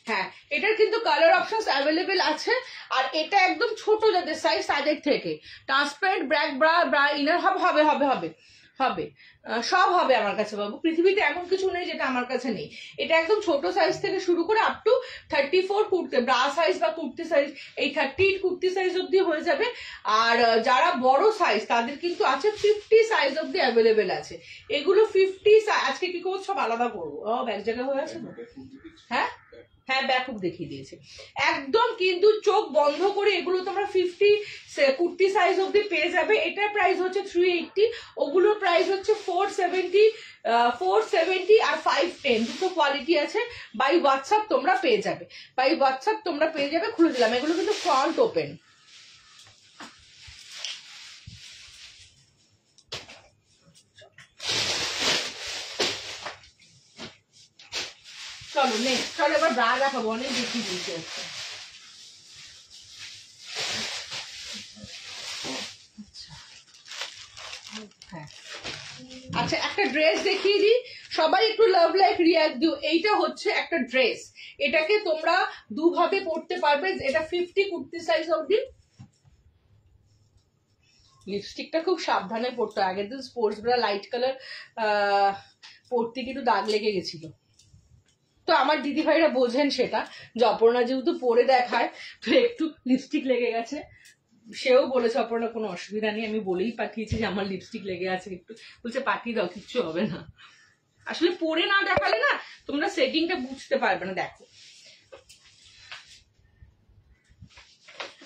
হ্যাঁ, এটার কিন্তু কালার অপশনস অ্যাভেলেবেল আছে। আর এটা একদম ছোট যাদের সাইজ, তাদের থেকে ট্রান্সপারেন্ট ব্র্যাক ব্রা ইনার হবে হবে হবে হবে সব হবে আমার কাছে বাবু। পৃথিবীতে এমন কিছু নেই যেটা আমার কাছে নেই। এটা একদম ছোট সাইজ থেকে শুরু করে up to 34 kurti bra size বা কুর্তি সাইজ, এই 38 কুর্তি সাইজ অব্দি হয়ে যাবে। আর যারা বড় সাইজ তাদের কিন্তু আছে 50 সাইজ অব্দি অ্যাভেলেবেল আছে। এগুলো 50 আজকে কি করবো, সব আলাদা করবো, এক জায়গায় হয়ে আছে। হ্যাঁ হ্যাঁ, ব্যাপক দেখিয়ে দিয়েছে একদম, কিন্তু চোখ বন্ধ করে এগুলো তোমরা 50 কুর্তি সাইজ অব্দি পেয়ে যাবে। এটার প্রাইস হচ্ছে 380, ওগুলোর প্রাইস হচ্ছে 470 আর 510, দুটো কোয়ালিটি আছে। বাই হোয়াটসঅ্যাপ তোমরা পেয়ে যাবে, বাই হোয়াটসঅ্যাপ তোমরা পেয়ে যাবে। খুলে দিলাম, এগুলো কিন্তু ফ্রন্ট ওপেন। চলো নেক্সট, চলো এবার ব্রা দেখাবো, অনেক বেশি দিয়েছে। হ্যাঁ, আচ্ছা একটা ড্রেস দেখিয়ে দিই, সবাই একটু লাভ লাইক রিয়াক্ট দিও। এইটা হচ্ছে একটা ড্রেস, এটাকে তোমরা দুভাবে পরতে পারবে। এটা 50 কুর্তি সাইজ অবধি। লিপস্টিকটা খুব সাবধানে পরতো, আগের দিন স্পোর্টস ব্রা লাইট কালার পরতে কিন্তু দাগ লেগে গেছিল, তো আমার দিদি ভাইরা বোঝেন সেটা, যে অপর্ণা যেহেতু পরে দেখায় তো একটু লিপস্টিক লেগে গেছে। সেও বলেছে অপর্ণা কোনো অসুবিধা নেই, আমি বলেই পাঠিয়েছি যে আমার লিপস্টিক লেগে আছে একটু, বলছে পাঠিয়ে দাও, কিচ্ছু হবে না। আসলে পরে না দেখালে না তোমরা সেটিংটা বুঝতে পারবে না। দেখো,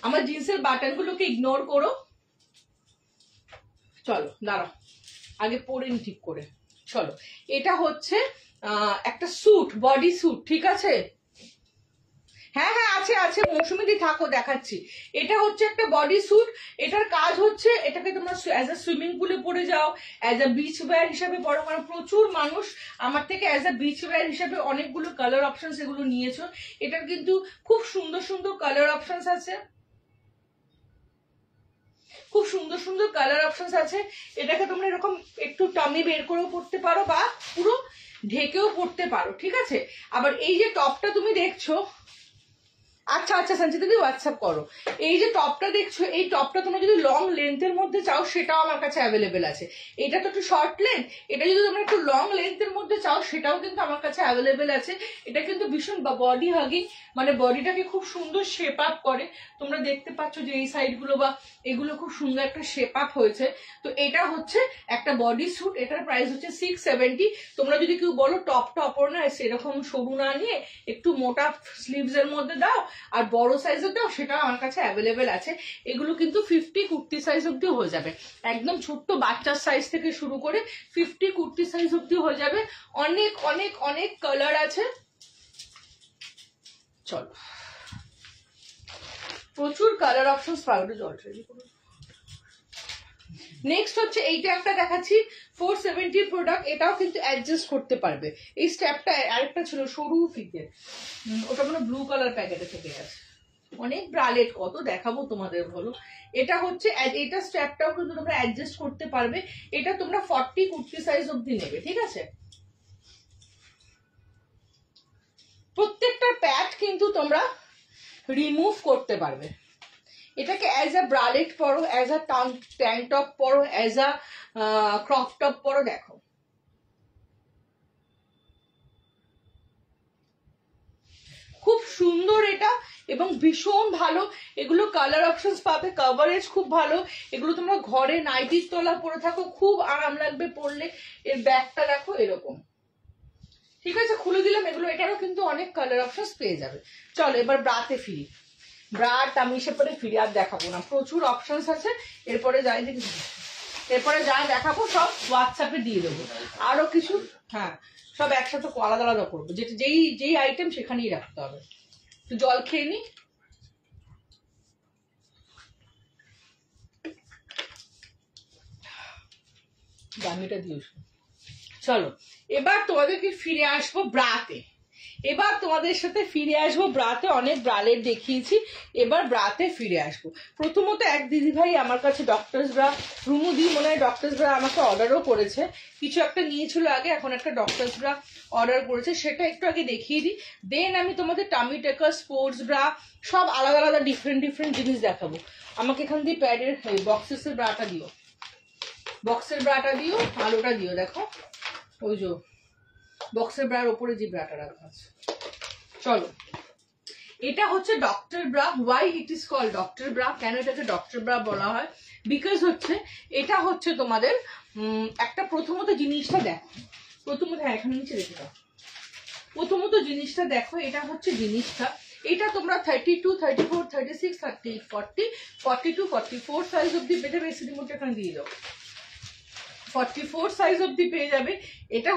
আমার জিন্সের বাটন গুলোকে ইগনোর করো, চলো দাঁড়াও, আগে পরে নি ঠিক করে। চলো, এটা হচ্ছে একটা স্যুট, বডি স্যুট, ঠিক আছে? হ্যাঁ হ্যাঁ আছে আছে, মৌসুমীদি থাকো দেখাচ্ছি। এটা হচ্ছে একটা বডি স্যুট। এটার কাজ হচ্ছে, এটাকে তোমরা অ্যাজ এ সুইমিং পুলে পরে যাও, অ্যাজ এ বিচ ওয়্যার হিসাবে পড়ো, কারণ প্রচুর মানুষ আমার থেকে অ্যাজ এ বিচ ওয়্যার হিসাবে অনেকগুলো কালার অপশনস এগুলো নিয়েছো। এটার কিন্তু খুব সুন্দর সুন্দর কালার অপশনস আছে, খুব সুন্দর সুন্দর কালার অপশনস আছে। এটাকে তোমরা এরকম একটু টামি বের করেও পড়তে পারো বা পুরো ঢেকেও পড়তে পারো, ঠিক আছে? আবার এই যে টপটা তুমি দেখছো, আচ্ছা আচ্ছা সঞ্চিতা দিদি হোয়াটসঅ্যাপ করো। এই যে টপটা দেখছো, এই টপটা তোমরা যদি লং লেন্থের মধ্যে চাও সেটাও আমার কাছে অ্যাভেলেবেল আছে। এটা তো একটু শর্ট লেন্থ, এটা যদি তোমরা একটু লং লেন্থের মধ্যে চাও সেটাও কিন্তু আমার কাছে অ্যাভেলেবেল আছে। এটা কিন্তু ভীষণ বডি হাগিং, মানে বডিটাকে খুব সুন্দর শেপ আপ করে। তোমরা দেখতে পাচ্ছ যে এই সাইডগুলো বা এগুলো খুব সুন্দর একটা শেপ আপ হয়েছে। তো এটা হচ্ছে একটা বডি স্যুট, এটার প্রাইস হচ্ছে 670। তোমরা যদি কেউ বলো টপটা অপর না সেরকম সরু না নিয়ে একটু মোটা স্লিভস এর মধ্যে দাও আর বড় সাইজের দাও, সেটা আমার কাছে অ্যাভেলেবেল আছে। এগুলো কিন্তু 50 কুর্তি সাইজ অব্দি হয়ে যাবে, একদম ছোট্ট বাচ্চার সাইজ থেকে শুরু করে 50 কুর্তি সাইজ অব্দি হয়ে যাবে। অনেক অনেক অনেক কালার আছে। চলো, প্রচুর কালার অপশনস পাবে। জল রেডি করো। নেক্সট হচ্ছে এইটা একটা দেখাচ্ছি, 470 প্রোডাক্ট। এটাও কিন্তু অ্যাডজাস্ট করতে পারবে। এই স্ট্যাপটা আরেকটা ছিল সরু ফিতে, ওটা মানে ব্লু কালার প্যাকেটে থেকে গেছে। অনেক ব্রালেট, কত দেখাবো তোমাদের বলো। এটা হচ্ছে, এটা স্ট্র্যাপটাও কিন্তু তোমরা অ্যাডজাস্ট করতে পারবে। এটা তোমরা 40 কুর্তি সাইজ অব্দি নেবে, ঠিক আছে? প্রত্যেকটা প্যাড কিন্তু তোমরা রিমুভ করতে পারবে। এটাকে অ্যাজ আ ব্রালেট পরো, অ্যাজ আ ট্যাঙ্ক টপ পরো, অ্যাজ আ ক্রপ টপ পরো। দেখো খুব সুন্দর এটা এবং ভীষণ ভালো। এগুলো কালার অপশনস পাবে, কভারেজ খুব ভালো। এগুলো তোমরা ঘরে নাইটির তলা পরে থাকো, খুব আরাম লাগবে পরলে। এর ব্যাগটা দেখো এরকম, ঠিক আছে? খুলে দিলাম এগুলো। এটারও কিন্তু অনেক কালার অপশনস পেয়ে যাবে। চলো এবার ব্রাতে ফিরি, ব্রা টামিসে পরে ফিরি। আর দেখাবো না, প্রচুর অপশনস আছে। এরপরে যাই দেখি, এরপরে যা দেখাবো সব হোয়াটসঅ্যাপে দিয়ে দেবো। আরো কিছু, হ্যাঁ সব একসাথে আলাদা আলাদা করবো, যেটা যেই যেই আইটেম সেখানেই রাখতে হবে। তো জল খেয়ে নি। দামিটা দিও। চলো এবার তোমাদেরকে ফিরে আসবো ব্রাতে। এবার তোমাদের সাথে ফিরে আসবো ব্রাতে। অনেক ব্রালেট দেখিয়েছি, এবার ব্রাতে ফিরে আসবো। প্রথমত এক দিদি ভাই আমার কাছে ডক্টরস ব্রা, রুমুদি মনে হয় ডক্টরস ব্রা আমাকে অর্ডারও করেছে। কিছু একটা নিয়েছিল আগে, এখন একটা ডক্টরস ব্রা অর্ডার করেছে, সেটা একটু আগে দেখিয়ে দিই। দেন আমি তোমাদের টামি টেকার, স্পোর্টস ব্রা সব আলাদা আলাদা ডিফারেন্ট ডিফারেন্ট জিনিস দেখাবো। আমাকে এখান দিয়ে প্যাডের বক্সেসের ব্রাটা দিও, বক্সের ব্রাটা দিও, আলোটা দিও। দেখো ওই যে বক্সের ব্রার ওপরে যে ব্রাটা রাখা আছে। চলো, এটা হচ্ছে doctor bra. Why it is call doctor bra? কেন এটাকে ডক্টর ব্রা বলা হয়? বিকজ হচ্ছে এটা হচ্ছে তোমাদের একটা, প্রথমত জিনিসটা দেখো, প্রথমত, হ্যাঁ এখানে নিচে রেখে দাও। প্রথমত জিনিসটা দেখো, এটা হচ্ছে জিনিসটা। এটা তোমরা 32, 34, 36, 38, 40, 42, 44 সাইজ অব্দি পেতে যাবে। এসি রিমোট এখানে দিয়ে দাও, 44 সাইজ অব্দি পেয়ে যাবে। এটা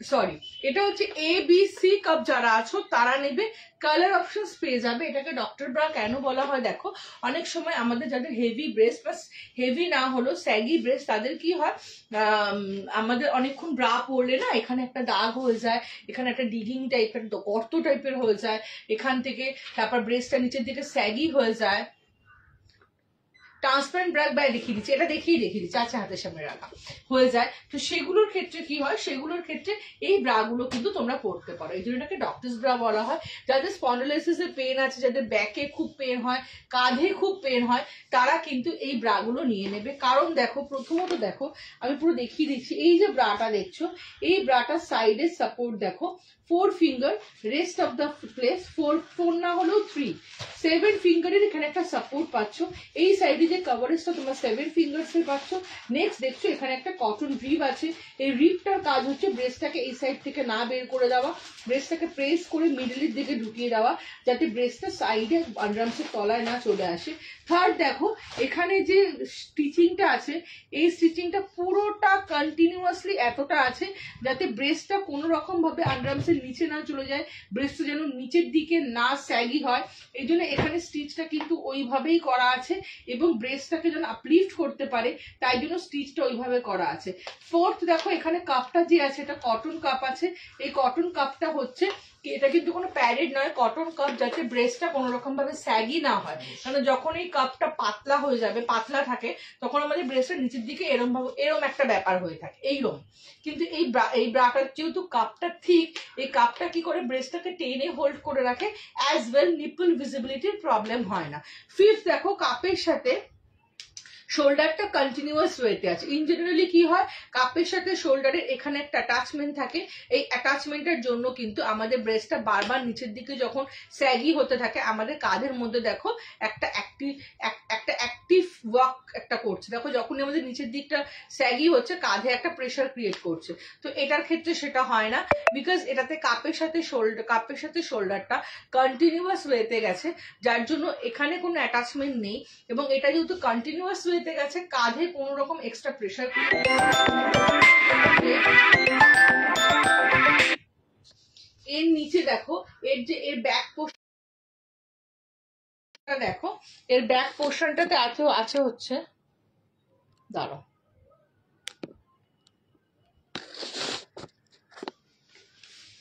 সরি, এটা হচ্ছে এ বি সি কাপ যারা আছো তারা নেবে। কালার অপশনস পেয়ে যাবে। এটাকে ডক্টর ব্রা কেন বলা হয় দেখো, অনেক সময় আমাদের যাদের হেভি ব্রেস্ট বা হেভি না হলো স্যাগি ব্রেস্ট, তাদের কি হয়, আমাদের অনেকক্ষণ ব্রা পরলে না এখানে একটা দাগ হয়ে যায়, এখানে একটা ডিগিং টাইপের গর্ত টাইপের হয়ে যায় এখান থেকে, তারপর ব্রেস্টটা নিচের দিকে স্যাগি হয়ে যায়। ট্রান্সপারেন্ট ব্র্যাক ব্যাগ দেখিয়ে দিচ্ছি, এটা দেখিয়ে দিচ্ছি, আচ্ছা হাতের সামনে রাখা হয়ে যায়। তো সেগুলোর ক্ষেত্রে কি হয়, সেগুলোর ক্ষেত্রে এই ব্রাগুলো কিন্তু তোমরা পড়তে পারো। এই জন্য এটাকে ডক্টরস ব্রা বলা হয়। যাদের স্পন্ডোলাইসিস এর পেন আছে, যাদের ব্যাকে খুব পেন হয়, কাঁধে খুব পেন হয়, তারা কিন্তু এই ব্রাগুলো নিয়ে নেবে। কারণ দেখো, প্রথমত দেখো আমি পুরো দেখিয়ে দিচ্ছি। এই যে ব্রাটা দেখছো, এই ব্রাটার সাইডের সাপোর্ট দেখো, 4 finger, rest of the place 4 না হলেও 3, 7 ফিঙ্গারের এখানে একটা সাপোর্ট পাচ্ছ। এই সাইডে যে যে কভারেজটা তোমার 7 ফিঙ্গার্স এর পাচ্ছ। নেক্সট দেখছো এখানে একটা কটন রিব আছে, এই রিবটার কাজ হচ্ছে ব্রেস্টটাকে এই সাইড থেকে না বের করে দেওয়া, ব্রেস্টটাকে প্রেস করে মিডলের দিকে ঢুকিয়ে দেওয়া যাতে ব্রেস্টটা সাইডে আন্ডারআর্মসের তলায় না চলে আসে। থার্ড দেখো এখানে যে স্টিচিংটা আছে এই স্টিচিংটা পুরোটা কন্টিনিউয়াসলি এতটা আছে যাতে ব্রেস্টটা কোনো রকম ভাবে আন্ডারআর্মসের নিচে না চলে যায়, ব্রেস্টটা যেন নিচের দিকে না স্যাগি হয়। এই জন্য এখানে স্টিচটা কিন্তু ওইভাবেই করা আছে এবং ব্রেস্টটাকে যেন আপলিফট করতে পারে তাই জন্য স্টিচটা ওইভাবে করা আছে। ফোর্থ দেখো এখানে কাপটা যে আছে এটা কটন কাপ আছে, এই কটন কাপটা হচ্ছে এটা কিন্তু কোনো প্যাডেড নয়, কটন কাপ, যাতে ব্রেস্টটা কোনো রকম ভাবে স্যাগি না হয়। কারণ যখন এই কাপটা পাতলা হয়ে যাবে, পাতলা থাকে, তখন আমাদের ব্রেস্টের নিচের দিকে এরম একটা ব্যাপার হয়ে থাকে এইরকম। কিন্তু এই ব্রাটার যেহেতু কাপটা ঠিক, এই কাপটা কি করে ব্রেস্টটাকে টেনে হোল্ড করে রাখে, অ্যাজ ওয়েল নিপল ভিজিবিলিটির প্রবলেম হয় না। ফিফথ দেখো কাপের সাথে শোল্ডারটা কন্টিনিউয়াস ওয়েতে আছে। ইন জেনারেলি কি হয়, কাপের সাথে শোল্ডারের এখানে একটা অ্যাটাচমেন্ট থাকে, এই অ্যাটাচমেন্টের জন্য কিন্তু আমাদের ব্রেস্টটা বারবার নিচের দিকে যখন স্যাগি হতে থাকে আমাদের কাঁধের মধ্যে দেখো একটা অ্যাক্টিভ ওয়ার্ক একটা করছে। দেখো যখনই আমাদের নিচের দিকটা স্যাগি হচ্ছে কাঁধে একটা প্রেশার ক্রিয়েট করছে, তো এটার ক্ষেত্রে সেটা হয় না বিকজ এটাতে কাপের সাথে শোল্ডারটা কন্টিনিউয়াস ওয়েতে গেছে, যার জন্য এখানে কোনো অ্যাটাচমেন্ট নেই এবং এটা যেহেতু কন্টিনিউয়াস ওয়েতে গেছে কাঁধে কোনো রকম এক্সট্রা প্রেশার। এর নিচে দেখো এর ব্যাক পোর্শনটা দেখো, এর ব্যাক পোর্শনটাতে আছে হচ্ছে দাঁড়াও,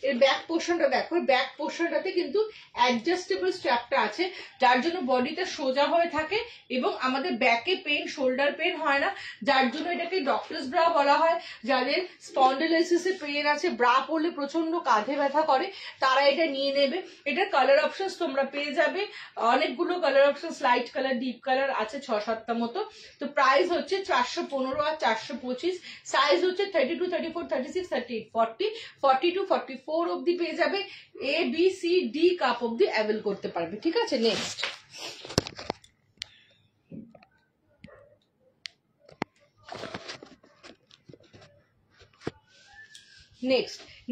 এর ব্যাক পোর্শনটা দেখো, ব্যাক পোর্শনটাতে কিন্তু অ্যাডজাস্টেবল স্ট্র্যাপটা আছে যার জন্য বডিটা সোজা হয়ে থাকে এবং আমাদের ব্যাকে পেন, শোল্ডার পেন হয় না, যার জন্য এটাকে ডক্টরস ব্রা বলা হয়। যাদের স্পন্ডিলোলিসিসে পেন আছে, ব্রা পরলে প্রচন্ড কাঁধে ব্যথা করে, তারা এটা নিয়ে নেবে। এটার কালার অপশনস তোমরা পেয়ে যাবে, অনেকগুলো colour options, light colour, deep colour আছে 6-7টা মতো। তো প্রাইস হচ্ছে 415 আর 425, সাইজ হচ্ছে 32, 34, 36, 38, 40, 42, 44 অব্দি পেয়ে যাবে। A B C D cup অব্দি অ্যাভেল করতে পারবে। ঠিক আছে, নেক্সট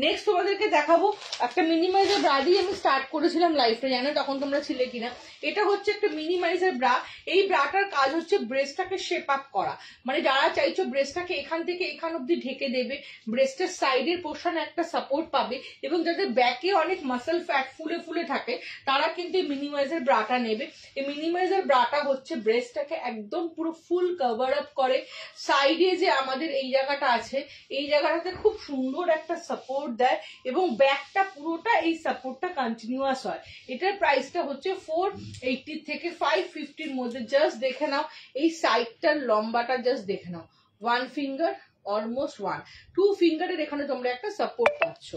নেক্সট তোমাদেরকে দেখাবো একটা মিনিমাইজার ব্রা দিয়ে আমি স্টার্ট করেছিলাম লাইফটা, জানো তখন তোমরা ছিলে কিনা। এটা হচ্ছে একটা মিনিমাইজার ব্রা। এই ব্রাটার কাজ হচ্ছে ব্রেস্টটাকে শেপ আপ করা, মানে যারা চাইছো ব্রেস্টটাকে এখান থেকে এখান অব্দি ঢেকে দেবে, ব্রেস্টের সাইডের পোর্শনে একটা সাপোর্ট পাবে এবং যাদের ব্যাকে অনেক মাসল ফ্যাট ফুলে ফুলে থাকে তারা কিন্তু এই মিনিমাইজার ব্রাটা নেবে। এই মিনিমাইজার ব্রাটা হচ্ছে ব্রেস্টটাকে একদম পুরো ফুল কভার আপ করে, সাইডে যে আমাদের এই জায়গাটা আছে এই জায়গাটাতে খুব সুন্দর একটা সাপোর্ট দেয় এবং ব্যাকটা পুরোটা এই সাপোর্টটা কন্টিনিউয়াস হয়। এটার প্রাইসটা হচ্ছে 480 থেকে 550 এর মধ্যে। জাস্ট দেখে নাও এই সাইডটার লম্বাটা, জাস্ট দেখে নাও, 1 ফিঙ্গার, অলমোস্ট 2 ফিঙ্গারের এখানে তোমরা একটা সাপোর্ট পাচ্ছ।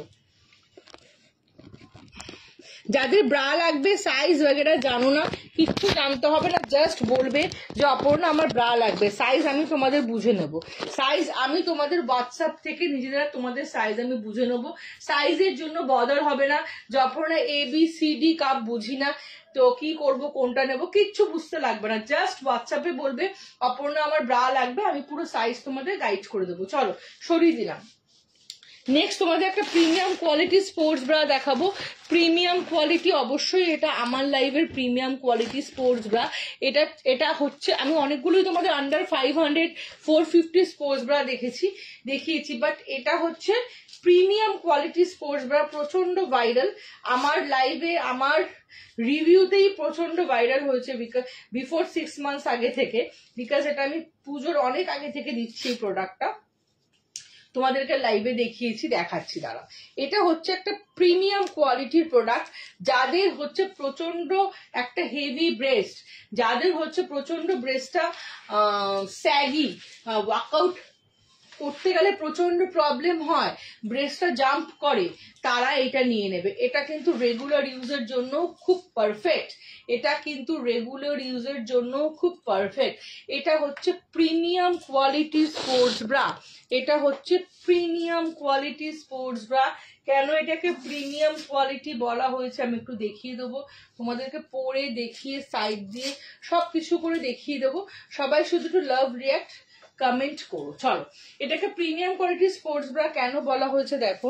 যাদের ব্রা লাগবে, সাইজ वगैरह জানো না, কিচ্ছু জানতে হবে না, জাস্ট বলবে যে অপর্ণা আমার ব্রা লাগবে, সাইজ আমি তোমাদের বুঝে নেব, সাইজ আমি তোমাদের হোয়াটসঅ্যাপ থেকে নিজেরা তোমাদের সাইজ আমি বুঝে নেব। সাইজের জন্য বদার হবে না যে অপর্ণা ABCD কাপ বুঝি না তো কি করব, কোনটা নেব, কিচ্ছু বুঝতে লাগবে না, জাস্ট হোয়াটসঅ্যাপে বলবে অপর্ণা আমার ব্রা লাগবে, আমি পুরো সাইজ তোমাদের গাইড করে দেবো। চলো সরিয়ে দিলাম। নেক্সট তোমাদের একটা প্রিমিয়াম কোয়ালিটি স্পোর্টস ব্রা দেখাবো। প্রিমিয়াম কোয়ালিটি, অবশ্যই এটা আমার লাইভের প্রিমিয়াম কোয়ালিটি স্পোর্টস ব্রা। এটা হচ্ছে আমি অনেকগুলোই তোমাদের আন্ডার 500, 450 স্পোর্টস ব্রা দেখিয়েছি, বাট এটা হচ্ছে প্রিমিয়াম কোয়ালিটি স্পোর্টস ব্রা, প্রচন্ড ভাইরাল আমার লাইভে, আমার রিভিউতেই প্রচন্ড ভাইরাল হয়েছে বিফোর 6 মান্থস আগে থেকে, বিকজ এটা আমি পুজোর অনেক আগে থেকে দিচ্ছি এই প্রোডাক্টটা, তোমাদেরকে লাইভে দেখাচ্ছি দাঁড়া। এটা হচ্ছে একটা প্রিমিয়াম কোয়ালিটির প্রোডাক্ট, যাদের হচ্ছে প্রচন্ড একটা হেভি ব্রেস্ট, যাদের হচ্ছে প্রচন্ড ব্রেস্টটা স্যাগি, ওয়ার্কআউট করতে গেলে প্রচন্ড প্রবলেম হয়, ব্রেস্টটা জাম্প করে, তারা এটা নিয়ে নেবে। এটা কিন্তু রেগুলার ইউজের জন্য খুব পারফেক্ট, এটা কিন্তু রেগুলার ইউজের জন্য খুব পারফেক্ট। এটা হচ্ছে প্রিমিয়াম কোয়ালিটি স্পোর্টস ব্রা, এটা হচ্ছে প্রিমিয়াম কোয়ালিটি স্পোর্টস ব্রা। কেন এটাকে প্রিমিয়াম কোয়ালিটি বলা হয়েছে আমি একটু দেখিয়ে দেবো তোমাদেরকে, পরে দেখিয়ে সাইড দিয়ে সবকিছু করে দেখিয়ে দেবো। সবাই শুধু একটু লাভ রিয়াক্ট কমেন্ট করো। চলো, এটাকে প্রিমিয়াম কোয়ালিটি স্পোর্টস ব্রা কেন বলা হয়েছে দেখো।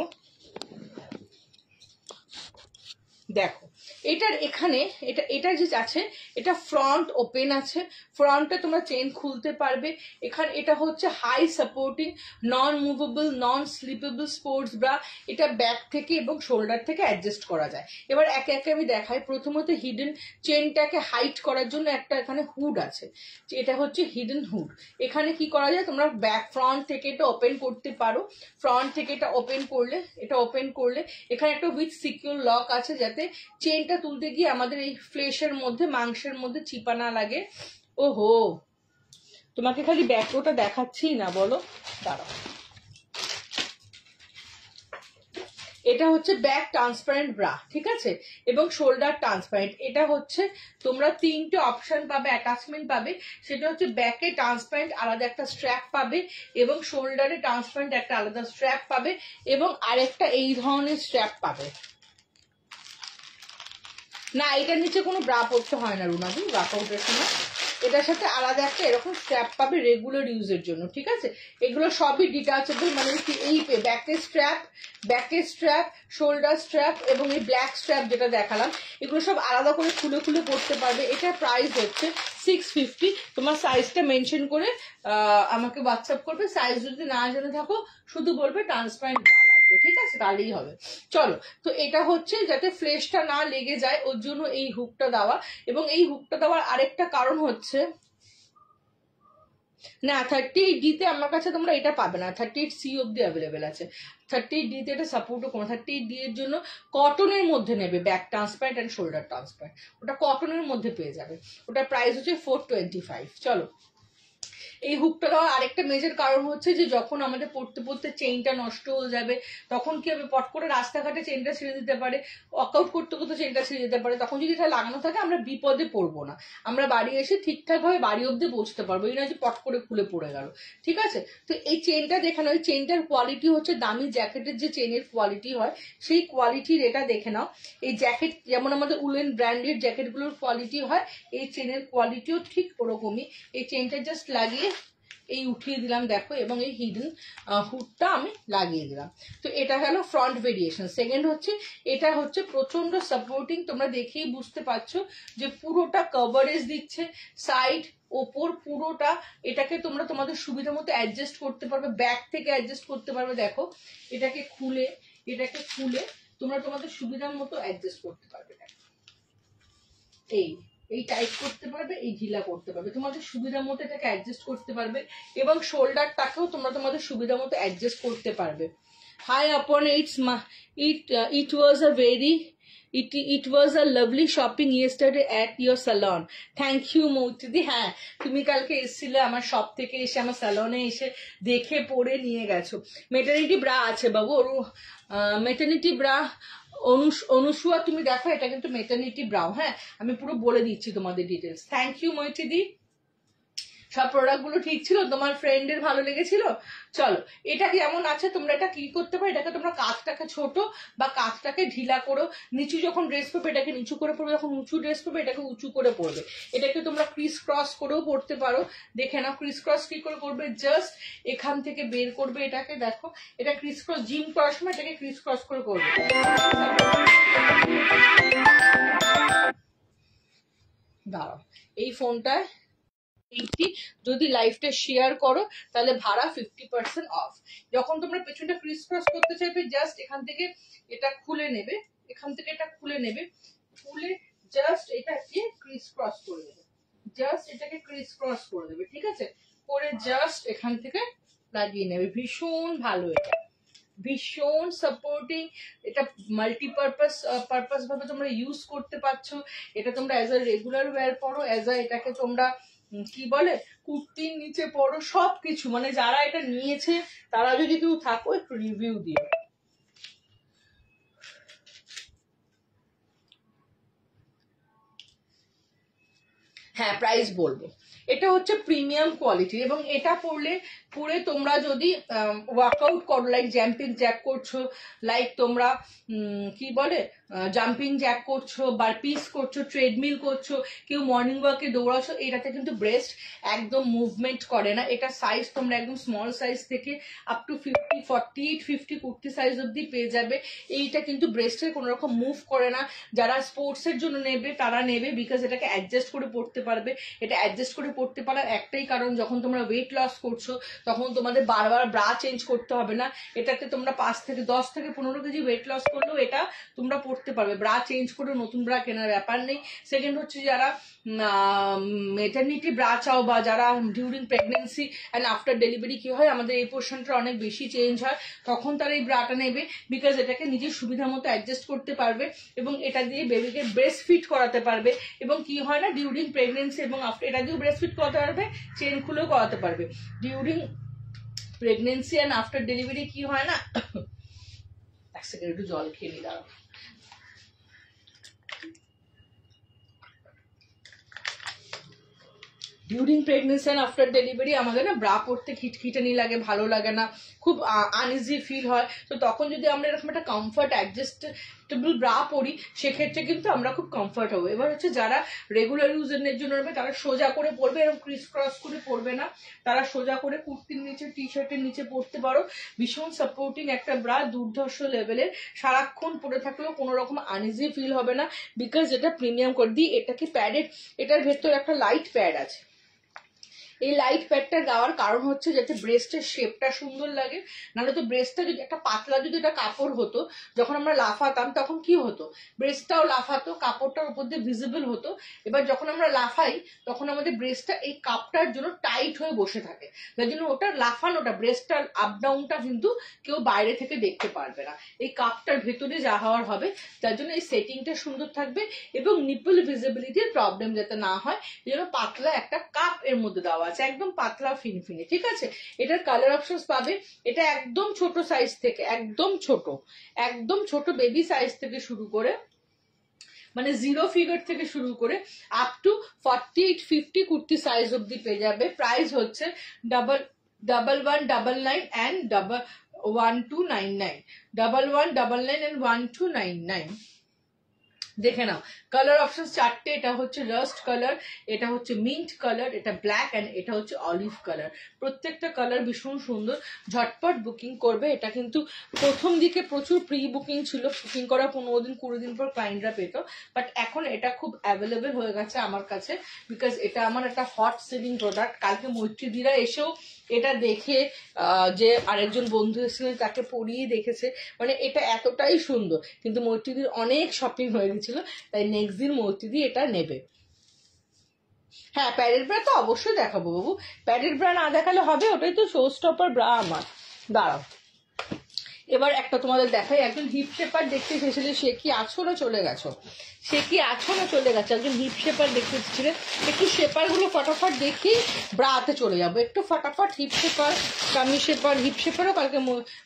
দেখো এটার এখানে এটা যে আছে, এটা ফ্রন্ট ওপেন আছে, ফ্রন্টে তোমরা চেন খুলতে পারবে। এখানে এটা হচ্ছে হাই সাপোর্টিং নন মুভেবল নন স্লিপেবল স্পোর্টস ব্রা। এটা ব্যাক থেকে এবং শোল্ডার থেকে অ্যাডজাস্ট করা যায়। এবার একে একে আমি দেখাই। প্রথমত হিডেন চেনটাকে হাইট করার জন্য একটা এখানে হুড আছে, এটা হচ্ছে হিডেন হুড। এখানে কি করা যায়, তোমরা ব্যাক ফ্রন্ট থেকে এটা ওপেন করতে পারো। ফ্রন্ট থেকে এটা ওপেন করলে এখানে একটা উইথ সিকিউর লক আছে, যাতে চেনটা তুলতে গিয়ে আমাদের এই ফ্লেশের মধ্যে মাংসের মধ্যে চিপা না লাগে। ওহো, তোমাকে খালি ব্যাকটা দেখাচ্ছি না, বলো দাঁড়াও। এটা হচ্ছে ব্যাক ট্রান্সপারেন্ট ব্রা, ঠিক আছে, এবং শোল্ডার ট্রান্সপারেন্ট। এটা হচ্ছে তোমরা তিনটে অপশন পাবে, অ্যাটাচমেন্ট পাবে। সেটা হচ্ছে ব্যাকে ট্রান্সপারেন্ট আলাদা একটা স্ট্র্যাপ পাবে, এবং শোল্ডারে ট্রান্সপারেন্ট একটা আলাদা স্ট্র্যাপ পাবে, এবং আরেকটা এই ধরনের স্ট্র্যাপ পাবে। না, এটার নিচে কোনো ব্রা পড়তে হয় না রুনাদি ওয়ার্কআউটের সময়। এটার সাথে আলাদা একটা এরকম স্ট্র্যাপ পাবে রেগুলার ইউজের জন্য, ঠিক আছে। এগুলো সবই ডিটাচেবল, মানে এই ব্যাকের স্ট্র্যাপ, শোল্ডার স্ট্র্যাপ এবং এই ব্ল্যাক স্ট্র্যাপ যেটা দেখালাম, এগুলো সব আলাদা করে খুলে খুলে পড়তে পারবে। এটার প্রাইস হচ্ছে 650। তোমার সাইজটা মেনশন করে আমাকে হোয়াটসঅ্যাপ করবে। সাইজ যদি না জেনে থাকো শুধু বলবে ট্রান্সপারেন্ট ব্রা লাগবে, ঠিক আছে, তাহলেই হবে। চলো, তো এটা হচ্ছে যাতে ফ্লেশটা না লেগে যায় ওর জন্য এই হুকটা দেওয়া। এবং এই হুকটা দেওয়ার আরেকটা কারণ হচ্ছে, না 38D তে আমার কাছে তোমরা এটা পাবে না, 38C অব্দি অ্যাভেলেবেল আছে। 38D তে এটা সাপোর্টও করো। 38D এর জন্য কটনের মধ্যে নেবে, back transparent and shoulder transparent, ওটা কটনের মধ্যে পেয়ে যাবে। ওটার প্রাইস হচ্ছে 425। চলো, এই হুকটা দেওয়ার আরেকটা মেজর কারণ হচ্ছে যে যখন আমাদের পড়তে পড়তে চেইনটা নষ্ট হয়ে যাবে, তখন কি হবে, পট করে রাস্তাঘাটে চেইনটা ছিঁড়ে দিতে পারে, ওয়ার্কআউট করতে করতে চেইনটা ছিঁড়ে দিতে পারে। তখন যদি এটা লাগানো থাকে আমরা বিপদে পড়বো না, আমরা বাড়ি এসে ঠিকঠাকভাবে বাড়ি অব্দি পৌঁছতে পারবো। এই নয় যে পট করে খুলে পড়ে গেল, ঠিক আছে। তো এই চেইনটা দেখে নাও, এই চেইনটার কোয়ালিটি হচ্ছে দামি জ্যাকেটের যে চেইনের কোয়ালিটি হয় সেই কোয়ালিটির এটা দেখে নাও। এই জ্যাকেট যেমন আমাদের উলেন ব্র্যান্ডেড জ্যাকেটগুলোর কোয়ালিটি হয়, এই চেনের কোয়ালিটিও ঠিক ওরকমই। এই চেনটা জাস্ট লাগিয়ে এই উঠিয়ে দিলাম দেখো, এবং এই হিডেন হুডটা আমি লাগিয়ে দিলাম। তো এটা গেল ফ্রন্ট ভেরিয়েশন। সেকেন্ড হচ্ছে এটা হচ্ছে প্রচন্ড সাপোর্টিং, তোমরা দেখেই বুঝতে পারছো যে পুরোটা কভারেজ দিচ্ছে, সাইড ওপর পুরোটা। এটাকে তোমরা তোমাদের সুবিধা মতো অ্যাডজাস্ট করতে পারবে, ব্যাক থেকে অ্যাডজাস্ট করতে পারবে। দেখো এটাকে খুলে তোমরা তোমাদের সুবিধার মতো অ্যাডজাস্ট করতে পারবে। এই টাইট করতে পারবে, এই ঢিলা করতে পারবে, তোমাদের সুবিধা মতো এটাকে অ্যাডজাস্ট করতে পারবে। এবং শোল্ডারটাকেও তোমরা তোমাদের সুবিধা মতো অ্যাডজাস্ট করতে পারবে। হাই আপন it was a very it was a lovely shopping yesterday at your salon. Thank you মৌতিদি। হ্যাঁ, তুমি কালকে এসেছিলে আমার শপ থেকে, এসে আমার স্যালনে এসে দেখে পরে নিয়ে গেছো। মেটার্নিটি ব্রা আছে বাবু, মেটার্নিটি ব্রা অনুসুয়া, তুমি দেখো এটা কিন্তু মেটার্নিটি ব্রাও। হ্যাঁ, আমি পুরো বলে দিচ্ছি তোমাদের ডিটেলস। Thank you মৈত্রীদি। সব প্রোডাক্টগুলো ঠিক ছিল, তোমার ফ্রেন্ডের ভালো লেগেছিল। চলো, এটা কেমন আছে তোমরা এটা কি করতে পারো, এটাকে তোমরা কাঁধটাকে ছোট বা কাঁধটাকে ঢিলা করো। নিচু যখন ড্রেস পরবে এটাকে নিচু করে পরবে, যখন উঁচু ড্রেস পরবে এটাকে উঁচু করে পরবে। এটাকে তোমরা ক্রিস ক্রস করেও পরতে পারো। দেখে নাও ক্রিস ক্রস কি করে করবে, জাস্ট এখান থেকে বের করবে এটাকে। দেখো এটা ক্রিস ক্রস, জিম করার সময় এটাকে ক্রিস ক্রস করে করবে। দাঁড়াও, এই ফোনটায় যদি লাইভটা শেয়ার করো তাহলে ভাড়া 50% অফ। যখন তোমরা পেছনটা ক্রিস ক্রস করতে চাইবে জাস্ট এখান থেকে এটা খুলে নেবে, খুলে জাস্ট এটাকে ক্রিস ক্রস করে দেবে, ঠিক আছে, করে জাস্ট এখান থেকে লাগিয়ে নেবে। ভীষণ ভালো, এটা ভীষণ সাপোর্টিং। এটা মাল্টিপারপাস ভাবে তোমরা ইউজ করতে পারছো। এটা তোমরা অ্যাজ আ রেগুলার ওয়্যার করো, এটাকে তোমরা কি বলে কুর্তির নিচে পরো, সবকিছু। মানে যারা এটা নিয়েছে তারা যদি কেউ থাকো একটু রিভিউ দিও। হ্যাঁ, প্রাইস বলবো। এটা হচ্ছে প্রিমিয়াম কোয়ালিটি, এবং এটা পরলে পরে তোমরা যদি ওয়ার্কআউট করো, লাইক জাম্পিং জ্যাক করছো, লাইক তোমরা কি বলে জাম্পিং জ্যাক করছো, বারপিস করছো, ট্রেডমিল করছো, কেউ মর্নিং ওয়াকে দৌড়াচ্ছো, এটাতে কিন্তু ব্রেস্ট একদম মুভমেন্ট করে না। এটা সাইজ তোমরা একদম স্মল সাইজ থেকে আপ টু 50, 48, 50 কুর্তি সাইজ অব্দি পেয়ে যাবে। এইটা কিন্তু ব্রেস্টের কোনো রকম মুভ করে না। যারা স্পোর্টসের জন্য নেবে তারা নেবে, বিকজ এটাকে অ্যাডজাস্ট করে পড়তে পারবে। এটা অ্যাডজাস্ট করে পড়তে পারার একটাই কারণ, যখন তোমরা ওয়েট লস করছো তখন তোমাদের বারবার ব্রা চেঞ্জ করতে হবে না। এটাতে তোমরা 5 থেকে 10 থেকে 15 কেজি ওয়েট লস করলেও এটা তোমরা পড়তে পারবে, ব্রা চেঞ্জ করে নতুন ব্রা কেনার ব্যাপার নেই। সেকেন্ড হচ্ছে যারা মেটারনিটি ব্রা চাও বা যারা during pregnancy and after delivery কি হয় আমাদের এই পোর্শনটা অনেক বেশি চেঞ্জ হয়, তখন তারা এই ব্রাটা নেবে, বিকজ এটাকে নিজের সুবিধা মতো অ্যাডজাস্ট করতে পারবে এবং এটা দিয়ে বেবিকে ব্রেস্ট ফিট করাতে পারবে। এবং কি হয় না, ডিউরিং প্রেগনেন্সি এবং আফটার এটা দিয়েও ব্রেস্ট ফিট করাতে পারবে, চেন খুলেও করাতে পারবে। During pregnancy and after delivery কি হয় না, এক সেকেন্ড একটু জল খেয়ে নি দাঁড়াও। During pregnancy and after delivery আমাদের না ব্রা পরতে খিটখিটানি লাগে, ভালো লাগে না, খুব আনইজি ফিল হয়। তো তখন যদি আমরা এরকম একটা কমফর্ট অ্যাডজাস্টেবল ব্রা পরি সেক্ষেত্রে কিন্তু আমরা খুব কমফর্ট হবো। এবার হচ্ছে যারা রেগুলার ইউজের জন্য নেবে তারা সোজা করে পরবে, এরকম ক্রিস ক্রস করে পরবে না, তারা সোজা করে কুর্তির নিচে টি শার্টের নিচে পরতে পারো। ভীষণ সাপোর্টিং একটা ব্রা, দুর্ধর্ষ লেভেলের, সারাক্ষণ পরে থাকলেও কোনো রকম আনইজি ফিল হবে না, বিকজ এটা প্রিমিয়াম করে দিই। এটা কি প্যাডেড, এটার ভেতরে একটা লাইট প্যাড আছে। এই লাইট প্যাডটা দেওয়ার কারণ হচ্ছে যাতে ব্রেস্টের শেপটা সুন্দর লাগে। নাহলে তো ব্রেস্টটা যদি একটা পাতলা যদি এটা কাপড় হতো, যখন আমরা লাফাতাম তখন কি হতো, ব্রেস্টটাও লাফাতো, কাপড়টার উপর দিয়ে ভিজিবল হতো। এবার যখন আমরা লাফাই তখন আমাদের ব্রেস্টটা এই কাপটার জন্য টাইট হয়ে বসে থাকে, যার জন্য ওটা লাফানোটা, ব্রেস্টটার আপ ডাউনটা কিন্তু কেউ বাইরে থেকে দেখতে পারবে না, এই কাপটার ভেতরে যা হওয়ার হবে, তার জন্য এই সেটিংটা সুন্দর থাকবে এবং নিপল ভিজিবিলিটির প্রবলেম যাতে না হয়, এই জন্য পাতলা একটা কাপ এর মধ্যে দেওয়া আছে, একদম পাতলা ফিনফিনে। ঠিক আছে, এটার কালার অপশনস পাবে। এটা একদম ছোট সাইজ থেকে, একদম ছোট বেবি সাইজ থেকে শুরু করে, মানে 0 ফিগার থেকে শুরু করে আপ টু 48, 50 কুর্তি সাইজ অব্দি পেয়ে যাবে। প্রাইস হচ্ছে 1199 and 1299, 1199 and 1299। দেখে নাও কালার অপশন 4টে, এটা হচ্ছে রাস্ট কালার, এটা হচ্ছে মিন্ট কালার, এটা ব্ল্যাক অ্যান্ড এটা হচ্ছে অলিভ কালার। প্রত্যেকটা কালার ভীষণ সুন্দর, ঝটপট বুকিং করবে। এটা কিন্তু প্রথম দিকে প্রচুর প্রি বুকিং ছিল, বুকিং করা 15 দিন 20 দিন পর ক্লায়েন্টরা পেত, বাট এখন এটা খুব অ্যাভেলেবেল হয়ে গেছে আমার কাছে, বিকজ এটা আমার একটা হট সেলিং প্রোডাক্ট। কালকে মৈত্রীদিরা এসেও এটা দেখে, যে আরেকজন বন্ধু এসেছিলেন তাকে পরিয়ে দেখেছে, মানে এটা এতটাই সুন্দর। কিন্তু মৈত্রীদির অনেক শপিং হয়ে গেছিল, তাই নেক্সট দিন মৈত্রীদি এটা নেবে। হ্যাঁ, প্যাডেড ব্রা তো অবশ্যই দেখাবো বাবু, প্যাডেড ব্রা না দেখালে হবে, ওটাই তো শো স্টপার ব্রা আমার। দাঁড়াও এবার একটা তোমাদের দেখাই, একজন হিপ শেপার দেখতে এসেছিলে, সে কি আছো না চলে গেছো, একজন হিপ শেপার দেখতে এসেছিলে। একটু শেপার গুলো ফটাফট দেখি, ব্রাতে চলে যাবো একটু ফটাফট। হিপ শেপার, কামি শেপার, হিপ শেপারও কালকে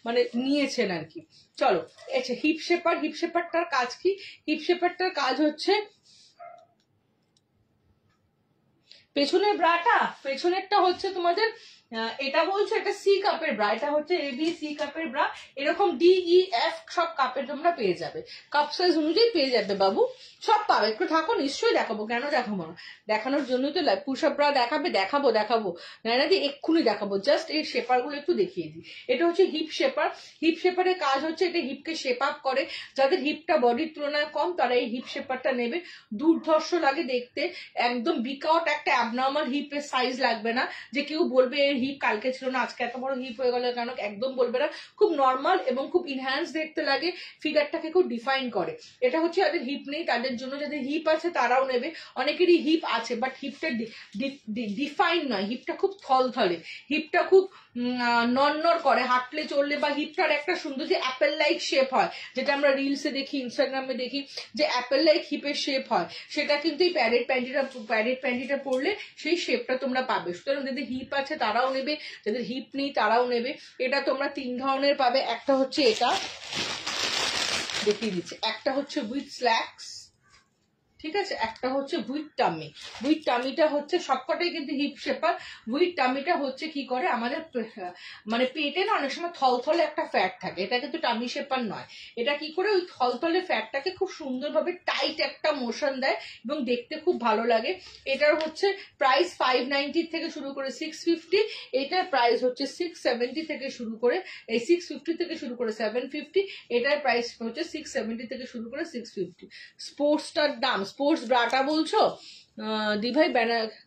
মানে নিয়েছেন আর কি। চলো, আচ্ছা হিপ শেপারটার কাজ কি? হিপ শেপারটার কাজ হচ্ছে পেছনের ব্রাটা, পেছনেরটা হচ্ছে তোমাদের এটা বলছো এটা সি কাপের ব্রা, এটা হচ্ছে এবি সি কাপের ব্রা, এরকম ডি ই এফ সব কাপের তোমরা পেয়ে যাবে, কাপ সাইজ অনুযায়ী পেয়ে যাবে বাবু, সব পাবে। একটু থাকো, নিশ্চয়ই দেখাবো, কেন দেখাবো না, দেখানোর জন্যই তো লাইভ। পুশ আপ ব্রা দেখাবো না দিয়ে এক্ষুনি দেখাবো, জাস্ট এই শেপার গুলো একটু দেখিয়ে দিই। এটা হচ্ছে হিপ শেপার। হিপ শেপারের কাজ হচ্ছে এটা হিপকে শেপ আপ করে, যাদের হিপটা বডির তুলনায় কম তারা এই হিপ শেপারটা নেবে। দুর্ধর্ষ লাগে দেখতে, একদম বিকআউট একটা অ্যাবনর্মাল হিপের সাইজ লাগবে না, যে কেউ বলবে এর হিপ কালকে ছিল না আজকে এত বড় হিপ হয়ে গেল কেন, একদম বলবে না। খুব নর্মাল এবং খুব ইনহ্যান্স দেখতে লাগে, ফিগারটাকে খুব ডিফাইন করে। এটা হচ্ছে যাদের হিপ নেই তাদের জন্য, যাদের হিপ আছে তারাও নেবে। অনেকেরই হিপ আছে বাট হিপটা ডিফাইন নয়, হিপটা খুব থলথলে, হিপটা খুব নড়নড় করে হাঁটলে চললে, বা হিপটার একটা সুন্দর যে অ্যাপেল লাইক শেপ হয়, যেটা আমরা রিলসে দেখি, ইনস্টাগ্রামে দেখি, যে অ্যাপেল লাইক হিপের শেপ হয়, সেটা কিন্তু এই প্যাডেড প্যান্টিটা পরলে সেই শেপটা তোমরা পাবে। সুতরাং যাদের হিপ আছে তারাও নেবে, যাদের হিপ নেই তারাও নেবে। এটা তোমরা 3 ধরনের পাবে, একটা হচ্ছে এটা দেখিয়ে দিচ্ছে, একটা হচ্ছে উইথ স্ল্যাক্স, ঠিক আছে, একটা হচ্ছে ভুইট টামি। ভুইট টামিটা হচ্ছে সবকটাই কিন্তু হিপ শেপার। ভুইট টামিটা হচ্ছে কি করে আমাদের মানে পেটে না অনেক সময় থলথলে একটা ফ্যাট থাকে, এটা কিন্তু টামি শেপার নয়। এটা কি করে ওই থলথলে ফ্যাটটাকে খুব সুন্দরভাবে টাইট একটা মোশন দেয় এবং দেখতে খুব ভালো লাগে। এটার হচ্ছে প্রাইস 590 থেকে শুরু করে 650, এটার প্রাইস হচ্ছে 670 থেকে শুরু করে, এই 650 থেকে শুরু করে 750, এটার প্রাইস হচ্ছে 670 থেকে শুরু করে 650। স্পোর্টসটার দাম, স্পোর্টস ব্রাটা বলছো দিভাই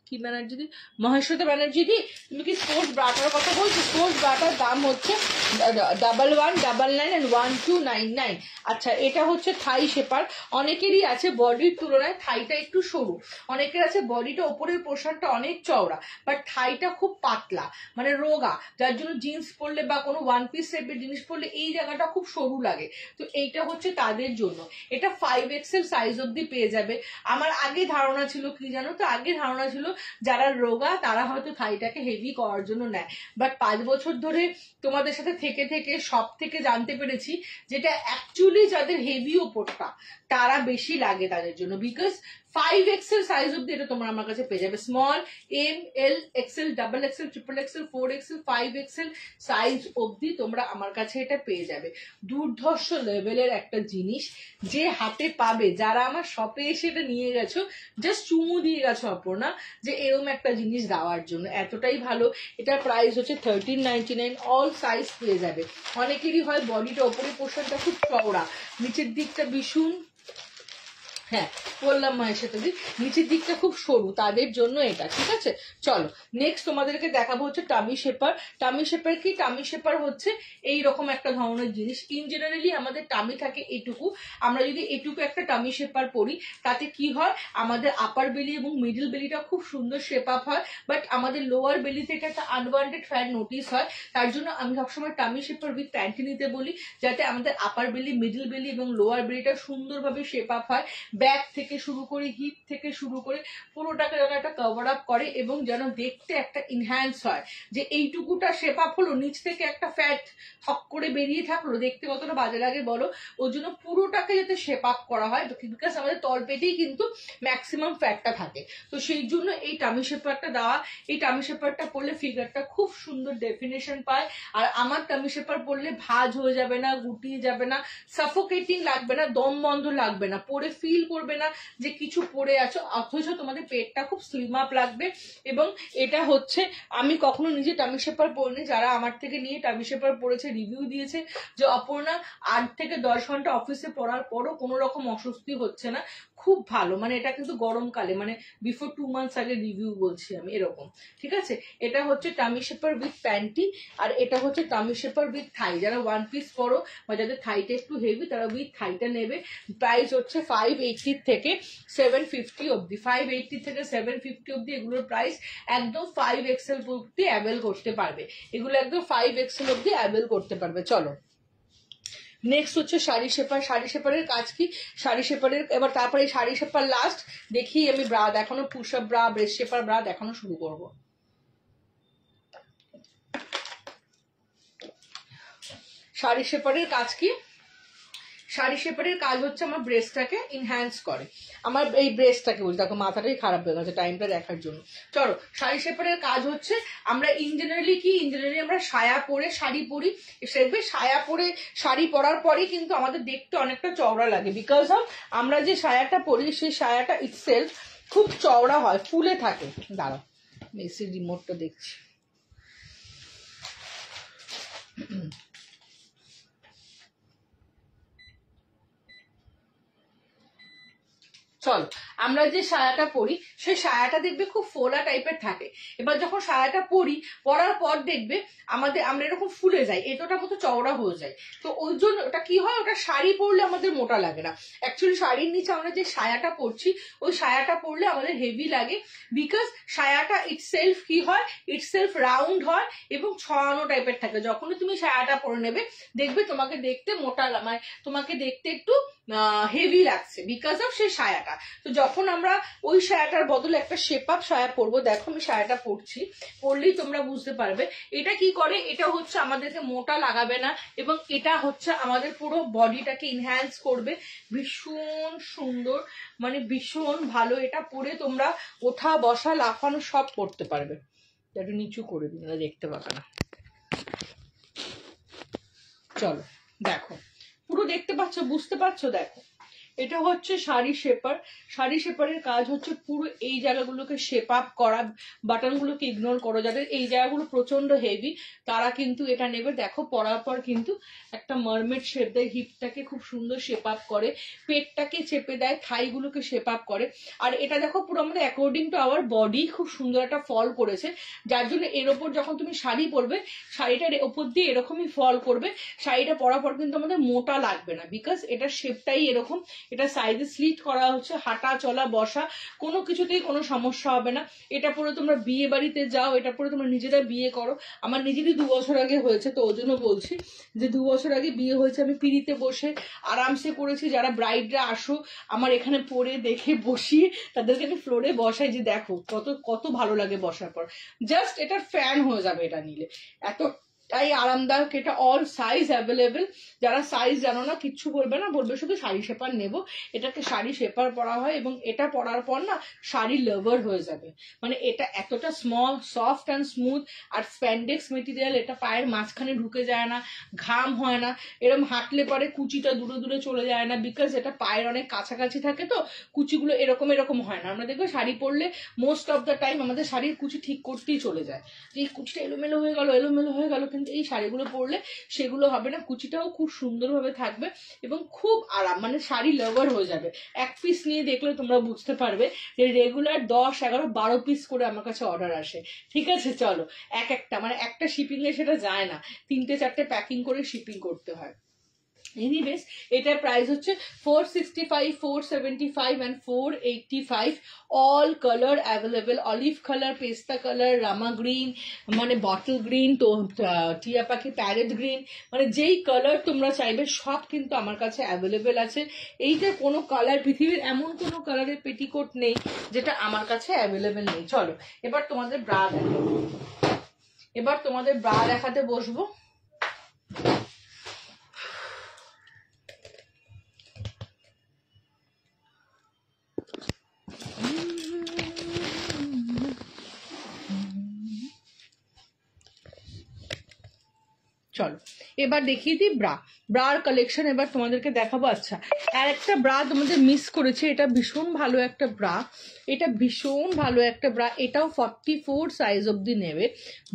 কি ব্যানার্জি দি, মহেশ্বরী ব্যানার্জি দি, তুমি কি স্পোর্টস ব্রাটার কথা বলছো? স্পোর্টস ব্রাটার দাম হচ্ছে 1199 and 1299। আচ্ছা, এটা হচ্ছে থাই শেপার। অনেকেরই আছে বডির তুলনায় থাইটা একটু সরু, অনেকের আছে বডিটা ওপরের পোর্শনটা অনেক চওড়া বাট থাইটা খুব পাতলা মানে রোগা, যার জন্য জিন্স পরলে বা কোনো ওয়ান পিস টাইপের জিনিস পরলে এই জায়গাটা খুব সরু লাগে। তো এইটা হচ্ছে তাদের জন্য। এটা 5XL সাইজ অব্দি পেয়ে যাবে। আমার আগে ধারণা ছিল কি জানো তো, আগে ধারণা ছিল যারা রোগা তারা হয়তো থাইটাকে হেভি করার জন্য নেয়, বাট 5 বছর ধরে তোমাদের সাথে থেকে থেকে সব থেকে জানতে পেরেছি যেটা অ্যাকচুয়ালি যাদের হেভি ওপরটা তারা বেশি লাগে তাদের জন্য। বিকজ 5XL সাইজ অব্দি এটা তোমরা আমার কাছে পেয়ে যাবে। Small, M, L, XL, double XL, triple XL, 4XL, 5XL size অব্দি তোমরা আমার কাছে এটা পেয়ে যাবে। দুর্ধর্ষ লেভেলের একটা জিনিস, যে হাতে পাবে, যারা আমার শপে এসে এটা নিয়ে গেছো জাস্ট চুমু দিয়ে গেছো অপর্ণা যে এরকম একটা জিনিস দেওয়ার জন্য, এতটাই ভালো। এটার প্রাইস হচ্ছে 1399, অল সাইজ পেয়ে যাবে। অনেকেরই হয় বডিটা ওপরের পোর্শনটা খুব চওড়া, নিচের দিকটা ভীষণ, হ্যাঁ বললাম মায়ের সাথে নিচের দিকটা খুব সরু, তাদের জন্য এটা। ঠিক আছে, চলো নেক্সট তোমাদেরকে দেখাবো হচ্ছে টামি শেপার। টামি শেপার কি? টামি শেপার হচ্ছে এইরকম একটা ধরনের জিনিস। ইন জেনারেলি আমাদের টামি থাকে এটুকু, আমরা যদি এটুকু একটা টামি শেপার পরি তাতে কি হয়, আমাদের আপার বেলি এবং মিডল বেলিটা খুব সুন্দর শেপ আপ হয়, বাট আমাদের লোয়ার বেলি থেকে একটা আনওয়ান্টেড ফ্যাট নোটিস হয়। তার জন্য আমি সবসময় টামি শেপার উইথ প্যান্টি নিতে বলি, যাতে আমাদের আপার বেলি, মিডল বেলি এবং লোয়ার বেলিটা সুন্দরভাবে শেপ আপ হয়। ব্যাক থেকে শুরু করে, হিপ থেকে শুরু করে পুরোটাকে যেন একটা কভার আপ করে এবং যেন দেখতে একটা ইনহ্যান্স হয়, যে এইটুকুটা শেপ আপ হলো, নিচ থেকে একটা ফ্যাট থক করে বেরিয়ে থাকলো, দেখতে কতটা বাজে লাগে বলো। ওই জন্য পুরোটাকে যাতে শেপ আপ করা হয়, বিকজ আমাদের তলপেটেই কিন্তু ম্যাক্সিমাম ফ্যাটটা থাকে। তো সেই জন্য এই টামি শেপারটা দেওয়া। এই টামি শেপারটা পরলে ফিগারটা খুব সুন্দর ডেফিনেশন পায়। আর আমার টামি শেপার পরলে ভাঁজ হয়ে যাবে না, গুটিয়ে যাবে না, সাফোকেটিং লাগবে না, দম বন্ধ লাগবে না, পরে ফিল করবে না যে কিছু পরে আছো, অথচ তোমাদের পেটটা খুব স্লিম আপ লাগবে। এবং এটা হচ্ছে, আমি কখনো নিজে টামি শেপার পরিনি, যারা আমার থেকে নিয়ে টামি শেপার পরেছে রিভিউ দিয়েছে যে অপর্ণা 8 থেকে 10 ঘন্টা অফিসে পড়ার পরও কোনো রকম অস্বস্তি হচ্ছে না, খুব ভালো। মানে এটা কিন্তু গরমকালে, মানে বিফোর 2 মান্থস আগে রিভিউ বলছি আমি এরকম। ঠিক আছে, এটা হচ্ছে টামি শেপার উইথ প্যান্টি, আর এটা হচ্ছে টামি শেপার উইথ থাই। যারা ওয়ান পিস পরো বা যাদের থাইটা একটু হেভি তারা উইথ থাইটা নেবে। প্রাইস হচ্ছে 580 থেকে 750 অব্দি, 580 থেকে 750 অব্দি এগুলোর প্রাইস। একদম 5XL অব্দি অ্যাভেল করতে পারবে, এগুলো একদম 5XL অব্দি অ্যাভেল করতে পারবে। চলো নেক্সট হচ্ছে শাড়ি শেপার। শাড়ি শেপারের কাজ কি? শাড়ি শেপারের এবার তারপরে শাড়ি শেপার লাস্ট দেখি আমি ব্রা দেখানো, push up bra, breast shaper bra দেখানো শুরু করবো। শাড়ি শেপারের কাজ কি? শাড়ি শেপারের কাজ হচ্ছে আমার ব্রেস্টটাকে ইনহ্যান্স করে, আমার এই ব্রেস্টটাকে বলছি, দেখো মাথাটাই খারাপ হয়ে গেছে টাইমটা দেখার জন্য। চলো, শাড়ি শেপারের কাজ হচ্ছে, আমরা ইন জেনারেলি আমরা সায়া পরে শাড়ি পরি, দেখবে সায়া পরে শাড়ি পরার পরে কিন্তু আমাদের দেখতে অনেকটা চওড়া লাগে, বিকজ অফ আমরা যে সায়াটা পরি সেই সায়াটা ইটসেলফ খুব চওড়া হয়, ফুলে থাকে। দাঁড়াও মেসির রিমোটটা দেখছি। চলো, আমরা যে সায়াটা পরি সেই সায়াটা দেখবে খুব ফোলা টাইপের থাকে। এবার যখন সায়াটা পরার পর দেখবে আমরা এরকম ফুলে যাই, এতটা মতো চওড়া হয়ে যায়। তো ওই জন্য ওটা কি হয়, ওটা শাড়ি পরলে আমাদের মোটা লাগে না। অ্যাকচুয়ালি শাড়ির নিচে আমরা যে সায়াটা পরছি ওই সায়াটা পরলে আমাদের হেভি লাগে, বিকজ সায়াটা ইটসেলফ কি হয়, ইটসেলফ রাউন্ড হয় এবং ছড়ানো টাইপের থাকে। যখনই তুমি সায়াটা পরে নেবে দেখবে তোমাকে দেখতে মোটা, মানে তোমাকে দেখতে একটু হেভি লাগছে বিকজ অফ সেই সায়াটা। তো যখন আমরা ওই সায়াটার বদলে একটা শেপ আপ সায়া পরবো, দেখো আমি সায়াটা পরছি, পরলেই তোমরা বুঝতে পারবে এটা কি করে। এটা হচ্ছে আমাদেরকে মোটা লাগাবে না এবং এটা হচ্ছে আমাদের পুরো বডিটাকে ইনহ্যান্স করবে। ভীষণ সুন্দর, মানে ভীষণ ভালো। এটা পরে তোমরা ওঠা বসা লাফানো সব করতে পারবে। একটু নিচু করে দিন, দেখতে পাবে না। চলো দেখো, পুরো দেখতে পাচ্ছ, বুঝতে পারছো? দেখো এটা হচ্ছে শাড়ি শেপার। শাড়ি শেপারের কাজ হচ্ছে পুরো এই জায়গাগুলোকে শেপ আপ করা, বাটনগুলোকে ইগনোর করো। যাদের এই জায়গাগুলো প্রচন্ড হেভি তারা কিন্তু এটা নেবে। দেখো পরার পর কিন্তু একটা মারমেড শেপ দেয়, হিপটাকে খুব সুন্দর শেপ আপ করে, পেটটাকে চেপে দেয়, থাইগুলোকে শেপ আপ করে। আর এটা দেখো পুরো আমাদের অ্যাকর্ডিং টু আওয়ার বডি খুব সুন্দর একটা ফল করেছে, যার জন্য এর ওপর যখন তুমি শাড়ি পরবে শাড়িটার ওপর দিয়ে এরকমই ফল করবে। শাড়িটা পরার পর কিন্তু আমাদের মোটা লাগবে না, বিকজ এটার শেপটাই এরকম। এটা সাইডে স্লিট করা হচ্ছে, হাঁটা চলা বসা কোনো কিছুতেই কোনো সমস্যা হবে না। এটা পরে তোমরা বিয়ে বাড়িতে যাও, এটা পরে তোমরা নিজেরা বিয়ে করো। আমার নিজেরই 2 বছর আগে হয়েছে, তো ওই জন্য বলছি যে 2 বছর আগে বিয়ে হয়েছে, আমি পিড়িতে বসে আরামসে করেছি। যারা ব্রাইডরা আসো আমার এখানে পরে দেখে বসিয়ে তাদেরকে আমি ফ্লোরে বসাই, যে দেখো কত কত ভালো লাগে বসার পর। জাস্ট এটার ফ্যান হয়ে যাবে এটা নিলে, এত তাই আরামদায়ক। এটা অল সাইজ অ্যাভেলেবেল। যারা সাইজ জানো না কিচ্ছু বলবে না, বলবে শুধু শাড়ি শেপার নেব। এটাকে শাড়ি শেপার পরা হয় এবং এটা পরার পর না শাড়ি লাভার হয়ে যাবে। মানে এটা এতটা স্মল, সফট অ্যান্ড স্মুথ, আর স্প্যান্ডেক্স মেটেরিয়াল। এটা পায়ের মাঝখানে ঢুকে যায় না, ঘাম হয় না, এরকম হাঁটলে পরে কুচিটা দূরে দূরে চলে যায় না, বিকজ এটা পায়ের অনেক কাছাকাছি থাকে, তো কুচিগুলো এরকম এরকম হয় না। আমরা দেখবো শাড়ি পরলে মোস্ট অফ দ্য টাইম আমাদের শাড়ির কুচি ঠিক করতেই চলে যায়, যে এই কুচিটা এলোমেলো হয়ে গেল, এলোমেলো হয়ে গেল। কিন্তু এই শাড়িগুলো পরলে সেগুলো হবে না, কুচিটাও খুব সুন্দরভাবে থাকবে এবং খুব আরাম, মানে শাড়ি লাভার হয়ে যাবে। এক পিস নিয়ে দেখলে তোমরা বুঝতে পারবে যে রেগুলার 10, 11, 12 পিস করে আমার কাছে অর্ডার আসে। ঠিক আছে, চলো একটা মানে একটা শিপিংয়ে সেটা যায় না, 3টে 4টে প্যাকিং করে শিপিং করতে হয়। এনিওয়েজ এটার প্রাইস হচ্ছে 465, 475 and 485। All colour available, olive colour, পেস্তা কালার, রামা গ্রিন, মানে বটল গ্রিন, তো টিয়া পাখি প্যারেট গ্রিন, মানে যেই কালার তোমরা চাইবে সব কিন্তু আমার কাছে অ্যাভেলেবেল আছে। এইটা কোনো কালার, পৃথিবীর এমন কোনো কালারের পেটিকোট নেই যেটা আমার কাছে অ্যাভেলেবেল নেই। চলো এবার তোমাদের ব্রা দেখাবো, এবার তোমাদের ব্রা দেখাতে বসবো। চলো এবার দেখিয়ে দিই ব্রা, ব্রার কালেকশন এবার তোমাদেরকে দেখাবো। আচ্ছা, আর একটা ব্রা তোমাদের মিস করেছে, এটা ভীষণ ভালো একটা ব্রা, এটা ভীষণ ভালো একটা ব্রা। এটাও 44 সাইজ অবধি নেবে,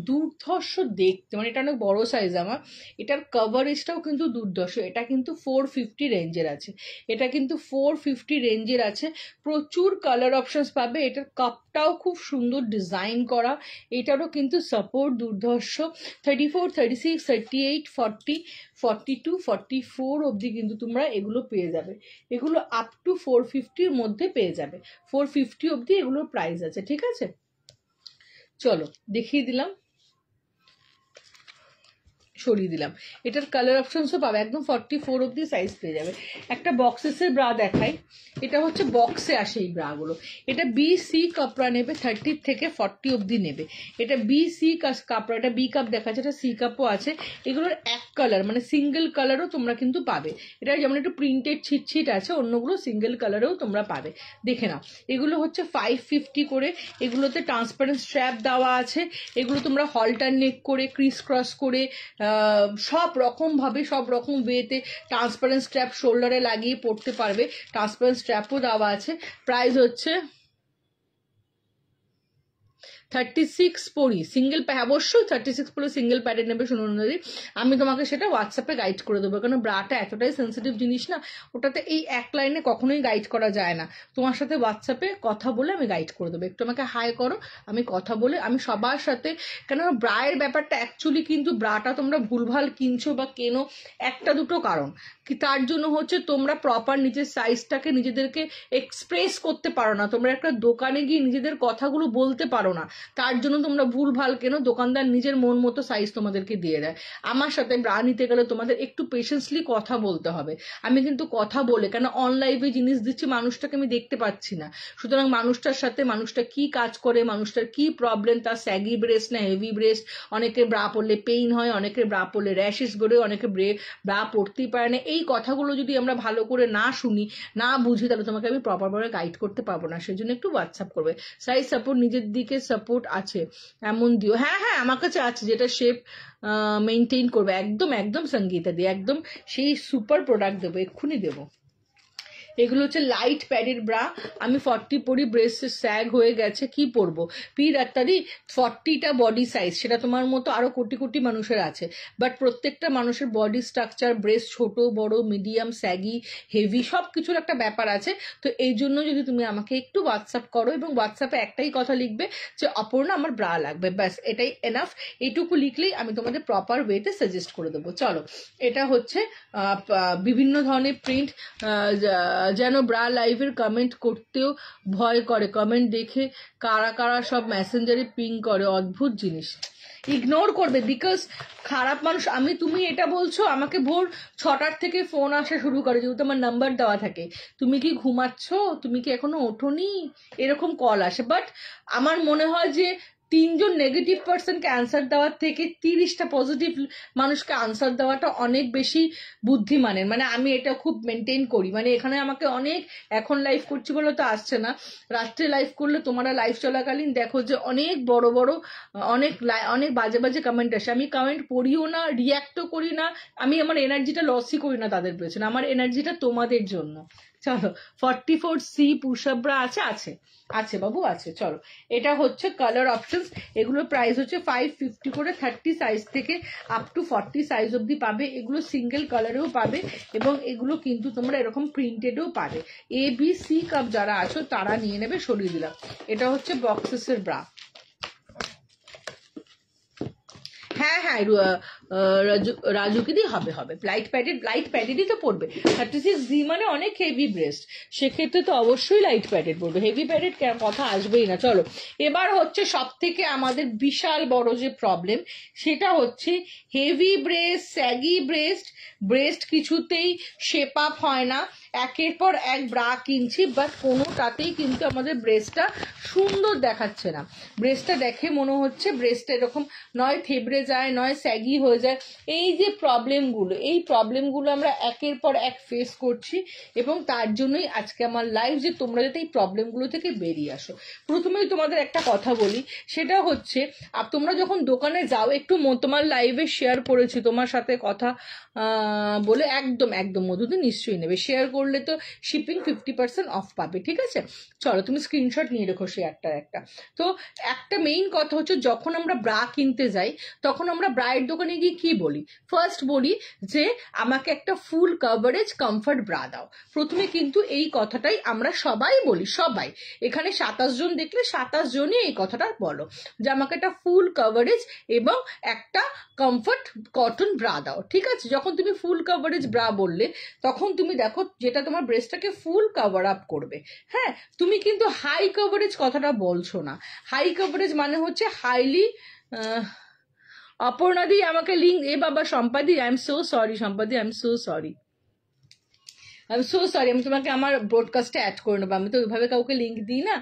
দুর্ধর্ষ দেখতে, মানে এটা অনেক বড় সাইজ আমার। এটার কভারেজটাও কিন্তু দুর্ধর্ষ। এটা কিন্তু 450 রেঞ্জের আছে, এটা কিন্তু 450 রেঞ্জের আছে। প্রচুর কালার অপশনস পাবে। এটার কাপটাও খুব সুন্দর ডিজাইন করা, এটারও কিন্তু সাপোর্ট দুর্ধর্ষ। 34, 36, 38, 40, 42, 44 অবধি কিন্তু তোমরা এগুলো পেয়ে যাবে। এগুলো আপ টু 450-র মধ্যে পেয়ে যাবে, 450 অবধি এগুলোর প্রাইস আছে। ঠিক আছে, চলো দেখিয়ে দিলাম, সরিয়ে দিলাম। এটার কালার অপশনসও পাবে, একদম 44 অবধি সাইজ পেয়ে যাবে। একটা বক্সেসের ব্রা দেখাই, এটা হচ্ছে বক্সে আসে এই ব্রাগুলো। এটা BC কাপড়া নেবে, 30 থেকে 40 অবধি নেবে। এটা BC কাপড়া, এটা B কাপ দেখাচ্ছে, এটা C কাপও আছে। এগুলোর এক কালার মানে সিঙ্গেল কালারও তোমরা কিন্তু পাবে। এটা যেমন একটু প্রিন্টেড ছিট আছে, অন্যগুলো সিঙ্গেল কালারেও তোমরা পাবে, দেখে নাও। এগুলো হচ্ছে 550 করে। এগুলোতে ট্রান্সপারেন্ট স্ট্র্যাপ দেওয়া আছে। এগুলো তোমরা হলটার নেক করে, ক্রিস ক্রস করে, সব রকম ভাবে, সব রকম ওয়েতে ট্রান্সপারেন্ট স্ট্র্যাপ শোল্ডারে লাগিয়ে পড়তে পারবে। ট্রান্সপারেন্ট স্ট্র্যাপও দেওয়া আছে। প্রাইস হচ্ছে 36 পরি সিঙ্গেল, অবশ্যই 36 পরে সিঙ্গেল প্যাডের নেবে সুনন্দাদি। আমি তোমাকে সেটা হোয়াটসঅ্যাপে গাইড করে দেবো, কারণ ব্রাটা এতটাই সেন্সিটিভ জিনিস না, ওটাতে এই এক লাইনে কখনোই গাইড করা যায় না। তোমার সাথে হোয়াটসঅ্যাপে কথা বলে আমি গাইড করে দেবো, একটু আমাকে হাই করো, আমি কথা বলে, আমি সবার সাথে, কেন ব্রায়ের ব্যাপারটা অ্যাকচুয়ালি কিন্তু ব্রাটা তোমরা ভুলভাল কিনছো বা কেনো একটা দুটো কারণ কি, তার জন্য হচ্ছে তোমরা প্রপার নিজের সাইজটাকে নিজেদেরকে এক্সপ্রেস করতে পারো না, তোমরা একটা দোকানে গিয়ে নিজেদের কথাগুলো বলতে পারো না, তার জন্য তোমরা ভুলভাল কেন, দোকানদার নিজের মন মতো সাইজ তোমাদেরকে দিয়ে দেয়। আমার সাথে ব্রা নিতে গেলে তোমাদের একটু পেশেন্সলি কথা বলতে হবে। আমি কিন্তু কথা বলে, কেন অনলাইনে জিনিস দিচ্ছি, মানুষটাকে আমি দেখতে পাচ্ছি না, সুতরাং মানুষটার সাথে মানুষটা কি কাজ করে, মানুষটার কি প্রবলেম, তার স্যাগি ব্রেস্ট না হেভি ব্রেস্ট, অনেকের ব্রা পরলে পেইন হয়, অনেকের ব্রা পরলে র্যাশেস গড়ে, অনেকে ব্রা পরতেই পারে না। এই কথাগুলো যদি আমরা ভালো করে না শুনি, না বুঝি, তাহলে তোমাকে আমি প্রপারভাবে গাইড করতে পারবো না। সেজন্য একটু হোয়াটসঅ্যাপ করবে। সাইজ সাপোর্ট নিজের দিকে সাপোর্ট আছে এমন দিও। হ্যাঁ হ্যাঁ, আমার কাছে আছে, যেটা শেপ মেনটেন করবে। একদম একদম সঙ্গীতা দিয়ে একদম সেই সুপার প্রোডাক্ট দেবো, এক্ষুনি দেবো। এগুলো হচ্ছে লাইট প্যাডের ব্রা। আমি 40 পরি, ব্রেস্ট স্যাগ হয়ে গেছে, কি পরবো? পি ডাক্তারি 40টা বডি সাইজ, সেটা তোমার মতো আরো কোটি কোটি মানুষের আছে, বাট প্রত্যেকটা মানুষের বডি স্ট্রাকচার, ব্রেস্ট ছোট বড় মিডিয়াম স্যাগি হেভি সব কিছুর একটা ব্যাপার আছে। তো এই জন্য যদি তুমি আমাকে একটু হোয়াটসঅ্যাপ করো এবং হোয়াটসঅ্যাপে একটাই কথা লিখবে যে অপর্ণা আমার ব্রা লাগবে, ব্যাস এটাই এনাফ। এইটুকু লিখলেই আমি তোমাদের প্রপার ওয়েতে সাজেস্ট করে দেবো। চলো, এটা হচ্ছে বিভিন্ন ধরনের প্রিন্ট। যেন ব্রা লাইভের কমেন্ট করতেও ভয় করে, কমেন্ট দেখে কারা কারা সব মেসেঞ্জারে পিং করে, অদ্ভুত জিনিস। ইগনোর করবে, বিকজ খারাপ মানুষ। তুমি এটা বলছো, আমাকে ভোর 6টার থেকে ফোন আসা শুরু করে, যেহেতু আমার নাম্বার দেওয়া থাকে, তুমি কি ঘুমাচ্ছ, তুমি কি এখনো ওঠোনি, এরকম কল আসে। বাট আমার মনে হয় যে 3জন নেগেটিভ পার্সনকে আনসার দেওয়ার থেকে 30টা পজিটিভ মানুষকে আনসার দেওয়াটা অনেক বেশি বুদ্ধিমানের। মানে আমি এটা খুব মেনটেন করি। মানে এখানে আমাকে অনেক, এখন লাইভ করছি বলে তো আসছে না, রাত্রে লাইভ করলে তোমরা লাইভ চলাকালীন দেখো যে অনেক বড় বড় অনেক বাজে বাজে কমেন্ট আসে। আমি কমেন্ট পড়িও না, রিয়াক্টও করি না, আমি আমার এনার্জিটা লসই করি না তাদের পেছনে, আমার এনার্জিটা তোমাদের জন্য। চলো, 44C পুশ আপ ব্রা আছে, আছে আছে বাবু আছে। চলো, এটা হচ্ছে কালার অপশনস। এগুলোর প্রাইস হচ্ছে 550 করে, 30 সাইজ থেকে আপ টু 40 সাইজ অব্দি পাবে। এগুলো সিঙ্গেল কালারেও পাবে এবং এগুলো কিন্তু তোমরা এরকম প্রিন্টেডও পাবে। ABC কাপ যারা আছো তারা নিয়ে নেবে, সরিয়ে দিলাম। এটা হচ্ছে বক্সেসের ব্রা। হ্যাঁ হ্যাঁ, রাজুকে দিয়ে হবে হবে, লাইট প্যাডেডই তো পড়বে। 36D মানে অনেক হেভি ব্রেস্ট, সেক্ষেত্রে তো অবশ্যই লাইট প্যাডেড পড়বে, হেভি প্যাডেড কথা আসবেই না। চলো, এবার হচ্ছে সব থেকে আমাদের বিশাল বড় যে প্রবলেম, সেটা হচ্ছে হেভি ব্রেস্ট, স্যাগি ব্রেস্ট কিছুতেই শেপ আপ হয় না। একের পর এক ব্রা কিনছি, বাট কোনোটাতেই কিন্তু আমাদের ব্রেস্টটা সুন্দর দেখাচ্ছে না। ব্রেস্টটা দেখে মনে হচ্ছে ব্রেস্টটা এরকম নয় থেবড়ে যায়, নয় স্যাগি হয়ে যায়। এই যে প্রবলেমগুলো আমরা একের পর এক ফেস করছি, এবং তার জন্যই আজকে আমার লাইভ, যে তোমরা যাতে এই প্রবলেমগুলো থেকে বেরিয়ে আসো। প্রথমেই তোমাদের একটা কথা বলি, সেটা হচ্ছে তোমরা যখন দোকানে যাও, একটু তোমার লাইভে শেয়ার করেছি তোমার সাথে কথা বলে, একদম একদম মধুতে নিশ্চয়ই নেবে, শেয়ার করলে তো শিপিং 50% অফ পাবে, ঠিক আছে? চলো, তুমি স্ক্রিনশট নিয়ে রেখো শেয়ারটার একটা। তো একটা মেইন কথা হচ্ছে, যখন আমরা ব্রা কিনতে যাই, তখন আমরা ব্রায়ের দোকানে গিয়ে কি বলি? ফার্স্ট বলি যে আমাকে একটা ফুল কভারেজ কমফর্ট ব্রা দাও। প্রথমে কিন্তু এই কথাটাই আমরা সবাই বলি, সবাই এখানে 27 জন দেখলে 27 জনই এই কথাটা বলো, যে আমাকে একটা ফুল কভারেজ এবং একটা কমফর্ট কটন ব্রা দাও, ঠিক আছে? যখন তুমি ফুল কভারেজ ব্রা বললে, তখন তুমি দেখো যেটা তোমার ব্রেস্টটাকে ফুল কভার আপ করবে। হ্যাঁ, তুমি কিন্তু হাই কভারেজ কথাটা বলছো না। হাই কভারেজ মানে হচ্ছে হাইলি, অপর্ণাদি আমাকে লিঙ্ক, এ বাবা সম্পাদি, আই এম সো সরি সম্পাদি, আই এম সো সরি, আমি তোমাকে আমার ব্রডকাস্টে অ্যাড করে নেবো। আমি তো ওইভাবে কাউকে লিঙ্ক দিই না,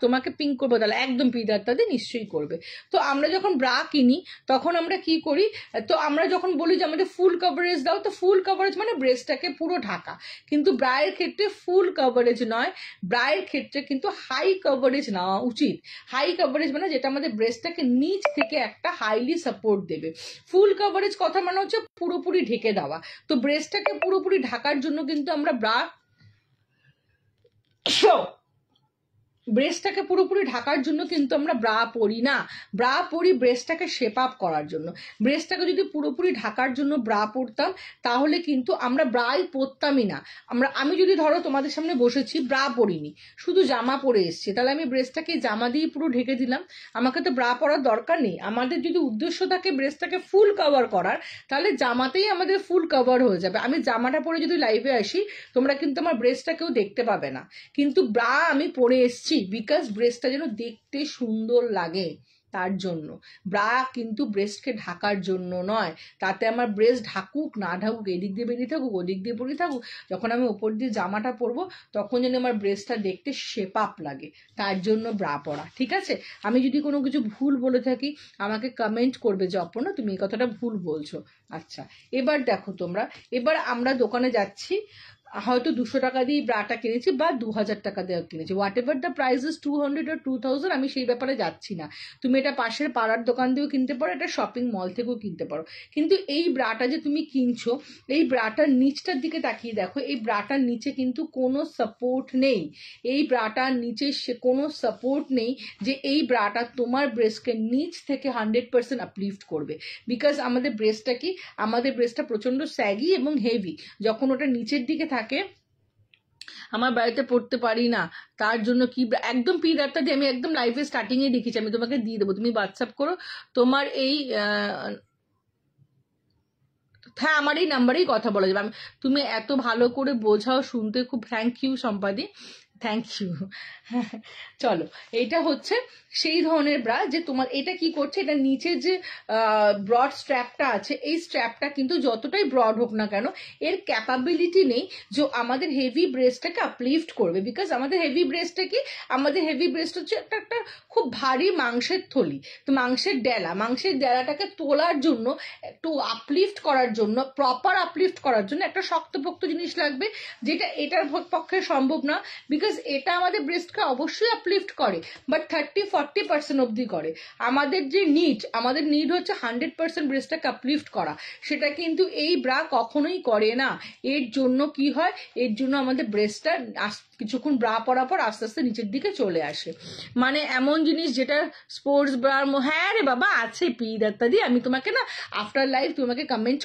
তোমাকে পিং করবো, তাহলে একদম পিদারটাতে নিশ্চয়ই করবে। তো আমরা যখন ব্রা কিনি, তখন আমরা কি করি? তো আমরা যখন বলি যে আমাদের ফুল কভারেজ দাও, তো ফুল কভারেজ মানে ব্রেস্টটাকে পুরো ঢাকা, কিন্তু ব্রায়ের ক্ষেত্রে ফুল কভারেজ নয়, ব্রায়ের ক্ষেত্রে কিন্তু হাই কভারেজ নেওয়া উচিত। হাই কভারেজ মানে যেটা আমাদের ব্রেস্টটাকে নিচ থেকে একটা হাইলি সাপোর্ট দেবে। ফুল কভারেজ কথা মানে হচ্ছে পুরোপুরি ঢেকে দেওয়া। তো ব্রেস্টটাকে পুরোপুরি ঢাকার জন্য কিন্তু আমরা ব্রেস্টটাকে পুরোপুরি ঢাকার জন্য কিন্তু আমরা ব্রা পরি না, ব্রা পরি ব্রেস্টটাকে শেপ আপ করার জন্য। ব্রেস্টটাকে যদি পুরোপুরি ঢাকার জন্য ব্রা পরতাম, তাহলে কিন্তু আমরা ব্রাই পরতামই না। আমি যদি ধরো তোমাদের সামনে বসেছি, ব্রা পরিনি, শুধু জামা পরে এসছি, তাহলে আমি ব্রেস্টটাকে জামা দিয়ে পুরো ঢেকে দিলাম, আমাকে তো ব্রা পরার দরকার নেই। আমাদের যদি উদ্দেশ্য থাকে ব্রেস্টটাকে ফুল কভার করার, তাহলে জামাতেই আমাদের ফুল কভার হয়ে যাবে। আমি জামাটা পরে যদি লাইভে আসি, তোমরা কিন্তু আমার ব্রেস্টটাকেও দেখতে পাবে না, কিন্তু ব্রা আমি পরে এসছি, করছি বিকজ ব্রেস্টটা যেন দেখতে সুন্দর লাগে, তার জন্য। ব্রা কিন্তু ব্রেস্টকে ঢাকার জন্য নয়, তাতে আমার ব্রেস্ট ঢাকুক না ঢাকুক, এদিক দিয়ে বেরিয়ে থাকুক ওদিক দিয়ে বেরিয়ে থাকুক, যখন আমি ওপর দিয়ে জামাটা পরবো তখন যেন আমার ব্রেস্টটা দেখতে শেপ আপ লাগে, তার জন্য ব্রা পরা। ঠিক আছে, আমি যদি কোনো কিছু ভুল বলে থাকি আমাকে কমেন্ট করবে যে অপর্ণা তুমি এই কথাটা ভুল বলছো। আচ্ছা, এবার দেখো তোমরা, এবার আমরা দোকানে যাচ্ছি, হয়তো 200 টাকা দিয়ে ব্রাটা কিনেছি বা 2000 টাকা দিয়ে কিনেছি, what ever the price is 200 or 2000, আমি সেই ব্যাপারে যাচ্ছি না। তুমি এটা পাশের পাড়ার দোকান দিয়েও কিনতে পারো, এটা শপিং মল থেকেও কিনতে পারো, কিন্তু এই ব্রাটা যে তুমি কিনছো, এই ব্রাটার নিচটার দিকে তাকিয়ে দেখো, এই ব্রাটার নিচে কিন্তু কোনো সাপোর্ট নেই, এই ব্রাটার নিচে কোনো সাপোর্ট নেই যে এই ব্রাটা তোমার ব্রেস্টকে নিচ থেকে 100% আপলিফট করবে। বিকজ আমাদের ব্রেস্টটা কি, আমাদের ব্রেস্টটা প্রচন্ড স্যাগি এবং হেভি, যখন ওটা নিচের দিকে থাকে আমার বাড়িতে পড়তে পারি না, তার জন্য কি একদম পিরারটা দিয়ে আমি একদম লাইভে স্টার্টিংয়ে দেখেছি, আমি তোমাকে দিয়ে দেবো, তুমি হোয়াটসঅ্যাপ করো তোমার এই হ্যাঁ আমার এই নাম্বারেই কথা বলা যাবে। তুমি এত ভালো করে বোঝাও, শুনতে খুব থ্যাংক ইউ সম্পাদি, থ্যাংক ইউ। চলো, এটা হচ্ছে সেই ধরনের ব্রা যে তোমার এটা কি করছে, এটা নিচে যে ব্রড স্ট্র্যাপটা আছে, এই স্ট্র্যাপটা কিন্তু যতটাই ব্রড হোক না কেন এর ক্যাপাবিলিটি নেই যে আমাদের হেভি ব্রেস্টটাকে আপলিফট করবে। বিকজ আমাদের হেভি ব্রেস্টটা কি, আমাদের হেভি ব্রেস্ট হচ্ছে একটা খুব ভারী মাংসের থলি, তো মাংসের ডেলাটাকে তোলার জন্য, একটু আপলিফট করার জন্য, প্রপার আপলিফট করার জন্য একটা শক্তপোক্ত জিনিস লাগবে, যেটা এটার পক্ষে সম্ভব না। বিকজ এটা আমাদের ব্রেস্টকে অবশ্যই আপলিফট করে, বাট 30-40% অবধি করে। আমাদের যে আমাদের নিড হচ্ছে 100% ব্রেস্টটাকে আপলিফট করা, সেটা কিন্তু এই ব্রা কখনোই করে না। এর জন্য কি হয়, এর জন্য আমাদের ব্রেস্টটা কিছুক্ষণ ব্রা পরার পর আস্তে আস্তে নিচের দিকে চলে আসে। মানে এমন জিনিস যেটা স্পোর্টস ব্রার, হ্যাঁ রে বাবা আছে পিদাত্তাদি, আমি তোমাকে না আফটার লাইভ তোমাকে কমেন্ট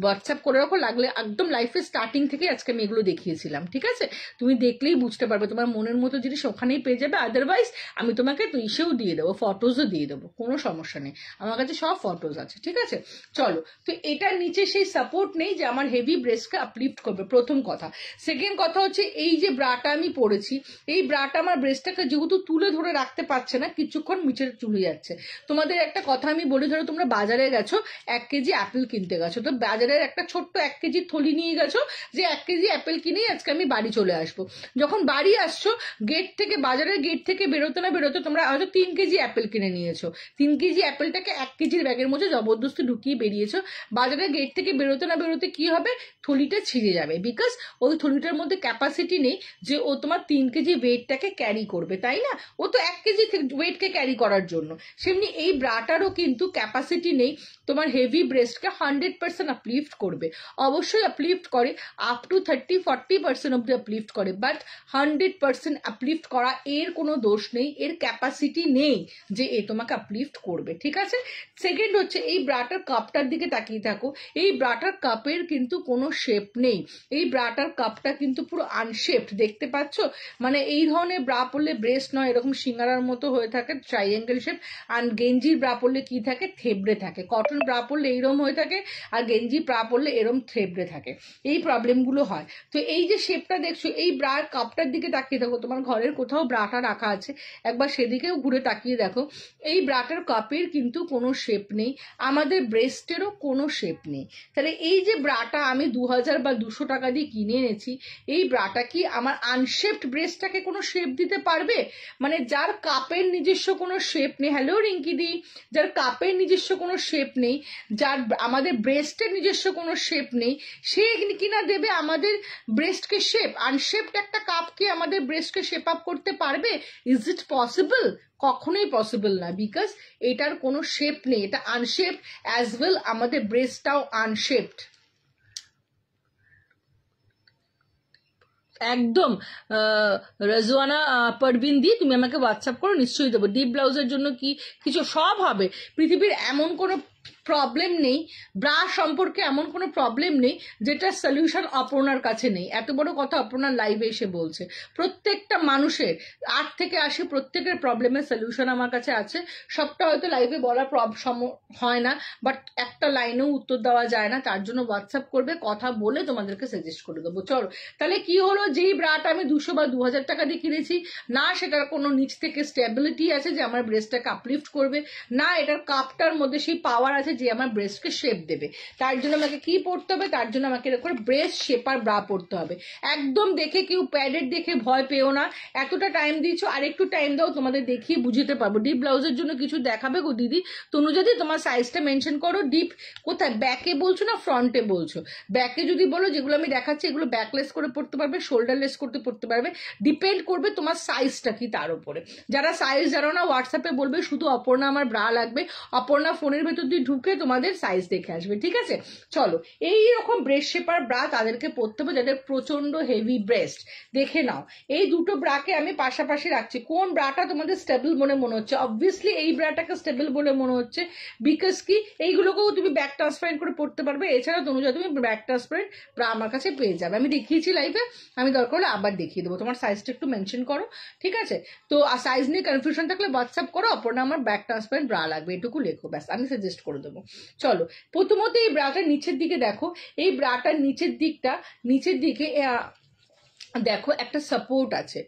হোয়াটসঅ্যাপ করে রাখো, লাগলে একদম লাইফের স্টার্টিং থেকে আজকে আমি এগুলো দেখিয়েছিলাম। ঠিক আছে, তুমি দেখলেই বুঝতে পারবে, তোমার মনের মতো জিনিস ওখানেই পেয়ে যাবে। আদারওয়াইজ আমি তোমাকে ইসেও দিয়ে দেবো, ফটোজও দিয়ে দেবো, কোনো সমস্যা নেই, আমার কাছে সব ফটোজ আছে। ঠিক আছে, চলো, তো এটার নিচে সেই সাপোর্ট নেই যে আমার হেভি ব্রেস্টকে আপলিফট করবে, প্রথম কথা। সেকেন্ড কথা হচ্ছে এই যে ব্রাটা আমি পরেছি, এই ব্রাটা আমার ব্রেস্টটাকে যেহেতু তুলে ধরে রাখতে পারছে না, কিছুক্ষণ নিচে চলে যাচ্ছে। তোমাদের একটা কথা আমি বলি, ধরো তোমরা বাজারে গেছো 1 কেজি অ্যাপেল কিনতে গেছো, তো বাজারের একটা ছোট্ট 1 কেজির থলি নিয়ে গেছো যে 1 কেজি অ্যাপেল কিনেই আজকে আমি বাড়ি চলে আসবো। যখন বাড়ি আসছো, বাজারের গেট থেকে বেরোতে না বেরোতে তোমরা হয়তো 3 কেজি অ্যাপেল কিনে নিয়েছো, 3 কেজি অ্যাপেলটাকে 1 কেজির ব্যাগের মধ্যে জবরদস্তি ঢুকিয়ে বেরিয়েছো। বাজারের গেট থেকে বেরোতে না বেরোতে কি হবে, থলিটা ছিঁড়ে যাবে, বিকজ ওই থলিটার মধ্যে ক্যাপাসিটি নেই যে ও তোমার 3 কেজি ওয়েটটাকে ক্যারি করবে, তাই না? ও তো 1 কেজি ওয়েটকে ক্যারি করার জন্য। সেমনি এই ব্রাটারও কিন্তু ক্যাপাসিটি নেই তোমার হেভি ব্রেস্টকে 100% আপলিফট করবে। অবশ্যই আপলিফট করে, আপ টু 30-40% অব্দি আপলিফট করে, বাট 100% আপলিফট করা এর কোনো দোষ নেই, এর ক্যাপাসিটি নেই যে এ তোমাকে আপলিফট করবে। ঠিক আছে, সেকেন্ড হচ্ছে এই ব্রাটার কাপটার দিকে তাকিয়ে থাকো, এই ব্রাটার কাপের কিন্তু কোনো শেপ নেই, এই ব্রাটার কাপটা কিন্তু পুরো আনশেপড, দেখতে পাচ্ছ? মানে এই ধরনের ব্রা পরলে ব্রেস্ট নয় এরকম সিঙ্গারার মতো হয়ে থাকে, ট্রাইঅ্যাঙ্গেল শেপ, আর গেঞ্জির ব্রা পরলে কি থাকে, থেবড়ে থাকে। কটন ব্রা পরলে এইরকম হয়ে থাকে, আর গেঞ্জি ব্রা পরলে এরম থেবড়ে থাকে, এই প্রবলেমগুলো হয়। তো এই যে শেপটা দেখছো, এই ব্রার কাপটার দিকে তাকিয়ে থাকো, তোমার ঘরের কোথাও ব্রাটা রাখা আছে একবার সেদিকেও ঘুরে তাকিয়ে দেখো, এই ব্রাটার কাপের কিন্তু কোনো শেপ নেই, আমাদের ব্রেস্টেরও কোনো শেপ নেই। তাহলে এই যে ব্রাটা আমি 2000 বা 200 টাকা দিয়ে কিনে এনেছি, এই ব্রাটা কি আমার আনশেপড ব্রেস্টটাকে কোনো শেপ দিতে পারবে? মানে যার কাপের নিজস্ব কোনো শেপ নেই, হ্যালো রিঙ্কি দি, যার কাপের নিজস্ব কোনো শেপ নেই, যার আমাদের ব্রেস্টের নিজস্ব কোনো শেপ নেই, সে কিনা দেবে আমাদের ব্রেস্টকে শেপ? আনশেপড একটা কাপ কি আমাদের ব্রেস্টকে শেপ আপ করতে পারবে? Is it possible? কখনোই পসিবল না, বিকজ এটার কোনো শেপ নেই, এটা আনশেপড অ্যাজ ওয়েল, আমাদের ব্রেস্টটাও আনশেপড। একদম রাজওয়ানা পারভিন দি, তুমি আমাকে হোয়াটসঅ্যাপ করো, নিশ্চয়ই দেবো। ডিপ ব্লাউজের জন্য কি কিছু সব হবে, পৃথিবীর এমন কোনো প্রবলেম নেই, ব্রা সম্পর্কে এমন কোনো প্রবলেম নেই যেটা সলিউশন অপর্ণার কাছে নেই। এত বড় কথা অপর্ণার লাইভে এসে বলছে। প্রত্যেকটা মানুষের 8 থেকে 80 প্রত্যেকের প্রবলেমের সলিউশন আমার কাছে আছে। সবটা হয়তো লাইভে বলা হয় না, বাট একটা লাইনেও উত্তর দেওয়া যায় না, তার জন্য হোয়াটসঅ্যাপ করবে, কথা বলে তোমাদেরকে সাজেস্ট করে দেবো। চলো তাহলে কি হলো, যেই ব্রাটা আমি 200 বা 2000 টাকা দিয়ে কিনেছি, না সেটার কোনো নিচ থেকে স্টেবিলিটি আছে যে আমার ব্রেস্টটাকে আপলিফট করবে, না এটার কাপটার মধ্যে সেই পাওয়ার আছে যে আমার ব্রেস্টকে শেপ দেবে। তার জন্য আমাকে কি পড়তে হবে, তার জন্য আমাকে এরকম ব্রেস্ট শেপার ব্রা পড়তে হবে। একদম দেখে কেউ প্যাডেড দেখে ভয় পেও না, এতটা টাইম দিচ্ছ আর একটু টাইম দাও, তোমাদের দেখিয়ে বুঝতে পারবো। ডিপ ব্লাউজের জন্য কিছু দেখাবে গো দিদি? তনু যদি তোমার সাইজটা মেনশন করো। ডিপ কোথায়, ব্যাকে বলছো না ফ্রন্টে বলছো? ব্যাকে যদি বলো, যেগুলো আমি দেখাচ্ছি এগুলো ব্যাকলেস করে পড়তে পারবে, শোল্ডারলেস করতে পড়তে পারবে, ডিপেন্ড করবে তোমার সাইজটা কি তার উপরে। যারা সাইজ জানো না হোয়াটসঅ্যাপে বলবে শুধু অপর্ণা আমার ব্রা লাগবে, অপর্ণা ফোনের ভেতর দিয়ে ঢুকে তোমাদের সাইজ দেখে আসবে, ঠিক আছে? চলো, এইরকম ব্রেস্ট শেপার ব্রা তাদেরকে পরতে হবে যাদের প্রচন্ড হেভি ব্রেস্ট। দেখে নাও, এই দুটো ব্রাকে আমি পাশাপাশি রাখছি। কোন ব্রাটা তোমাদের স্টেবল মনে হচ্ছে? অবভিয়াসলি এই ব্রাটাকে স্টেবল বলে মনে হচ্ছে, বিকজ কি এইগুলোকেও তুমি ব্যাক ট্রান্সপারেন্ট করে পড়তে পারবে। এছাড়া অনুযায়ী তুমি ব্যাক ট্রান্সপারেন্ট ব্রা আমার কাছে পেয়ে যাবে। আমি দেখিয়েছি লাইভে, আমি দরকার হলে আবার দেখিয়ে দেবো। তোমার সাইজটা একটু মেনশন করো, ঠিক আছে? তো সাইজ নিয়ে কনফিউশন থাকলে হোয়াটসঅ্যাপ করো, অপর্ণা আমার ব্যাক ট্রান্সপারেন্ট ব্রা লাগবে, এটুকু লেখো, ব্যাস আমি সাজেস্ট করে দেবো। চলো, প্রথমত এই ব্রাটার নিচের দিকে দেখো, এই ব্রাটার নিচের দিকে দেখো একটা সাপোর্ট আছে,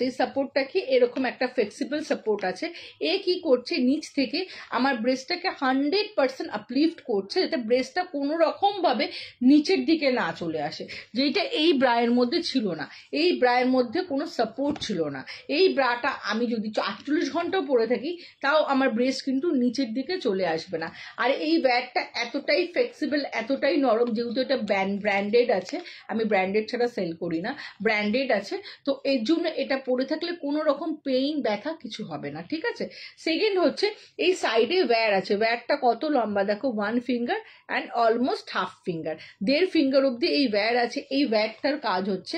এই সাপোর্টটা কি এরকম একটা ফ্লেক্সিবল সাপোর্ট আছে। এ কি করছে, নিচ থেকে আমার ব্রেস্টটাকে 100% আপলিফট করছে, যাতে ব্রেস্টটা কোনো রকম ভাবে নিচের দিকে না চলে আসে, যেটা এই ব্রায়ের মধ্যে ছিল না। এই ব্রায়ের মধ্যে কোনো সাপোর্ট ছিল না। এই ব্রাটা আমি যদি 48 ঘন্টাও পরে থাকি তাও আমার ব্রেস্ট কিন্তু নিচের দিকে চলে আসবে না। আর এই ব্যাগটা এতটাই ফ্লেক্সিবল, এতটাই নরম, যেহেতু এটা ব্র্যান্ডেড আছে, আমি ব্র্যান্ডেড ছাড়া সেল করি না, ব্র্যান্ডেড আছে, তো এর জন্য এটা পরে থাকলে কোনো রকম পেইন ব্যথা কিছু হবে না, ঠিক আছে? সেকেন্ড হচ্ছে এই সাইডে ওয়্যার আছে, ওয়্যারটা কত লম্বা দেখো, 1 finger and almost half finger, 1.5 finger অব্দি এই ওয়্যার আছে। এই ওয়্যারটার কাজ হচ্ছে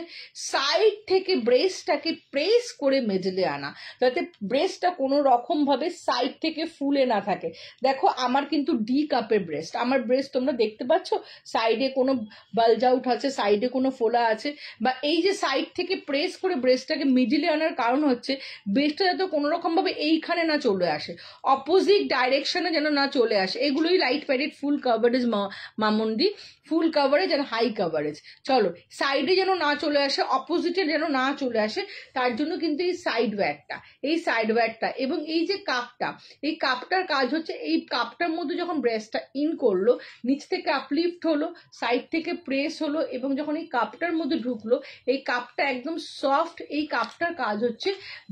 সাইড থেকে ব্রেস্টটাকে প্রেস করে মেজলে আনা, যাতে ব্রেস্টটা কোনো রকম ভাবে সাইড থেকে ফুলে না থাকে। দেখো আমার কিন্তু ডি কাপের ব্রেস্ট, আমার ব্রেস্ট তোমরা দেখতে পাচ্ছ, সাইডে কোনো বালজ আউট আছে, সাইডে কোনো ফোলা আছে, বা এই যে সাইড থেকে প্রেস করে ব্রেস্টটাকে মিডিলে আনার কারণ হচ্ছে ব্রেস্টটা যাতে কোনো রকম ভাবে এইখানে না চলে আসে, অপোজিট ডাইরেকশনে যেন না চলে আসে। এগুলোই লাইট প্যাডেড ফুল কভারেজ মামুন্দি, ফুল কভারেজ আর হাই কভারেজ। চলো, সাইডে যেন না চলে আসে, অপোজিটে যেন না চলে আসে, তার জন্য কিন্তু এই সাইড ওয়্যারটা এবং এই যে কাপটা, এই কাপটার কাজ হচ্ছে এই কাপটার মধ্যে যখন ব্রেস্টটা ইন করলো, নিচ থেকে আপলিফট হলো, সাইড থেকে প্রেস হলো, এবং যখন এই কাপটার মধ্যে ঢুকলো, এই কাপটা একদম সফট। এই কাপটার কাজ হচ্ছে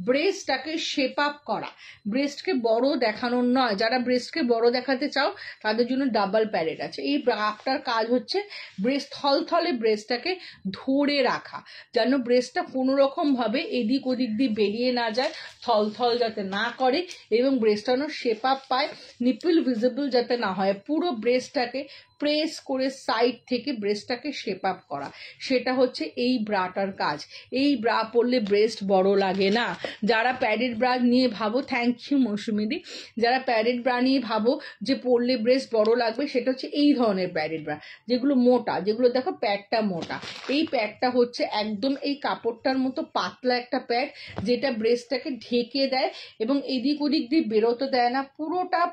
ব্রেস্টটাকে শেপ আপ করা, ব্রেস্টকে বড় দেখানোর নয়। যারা ব্রেস্টকে বড় দেখাতে চাও তাদের জন্য ডাবল প্যাডেড আছে। এই কাপটার কাজ হচ্ছে ব্রেস্ট থলথলে ব্রেস্টটাকে ধরে রাখা, যেন ব্রেস্টটা কোনো রকম ভাবে এদিক ওদিক দিয়ে বেরিয়ে না যায়, থলথল যাতে না করে, এবং ব্রেস্টটা যেন শেপ আপ পায়, নিপল ভিজিবল যাতে না হয়, পুরো ব্রেস্টটাকে প্রেস করে সাইড থেকে ব্রেস্টটাকে শেপ আপ করা, সেটা হচ্ছে এই ব্রাটার কাজ। এই ব্রা পরলে ব্রেস্ট বড় লাগে না। যারা প্যাডেড ব্রা নিয়ে ভাবো, থ্যাংক ইউ মৌসুমিদি, যারা প্যাডেড ব্রা নিয়ে ভাবো যে পরলে ব্রেস্ট বড় লাগবে, সেটা হচ্ছে এই ধরনের প্যাডেড ব্রা, যেগুলো মোটা, যেগুলো দেখো প্যাডটা মোটা। এই প্যাডটা হচ্ছে একদম এই কাপড়টার মতো পাতলা একটা প্যাড, যেটা ব্রেস্টটাকে ঢেকে দেয় এবং এদিক ওদিক দিয়ে বেরোতে দেয় না,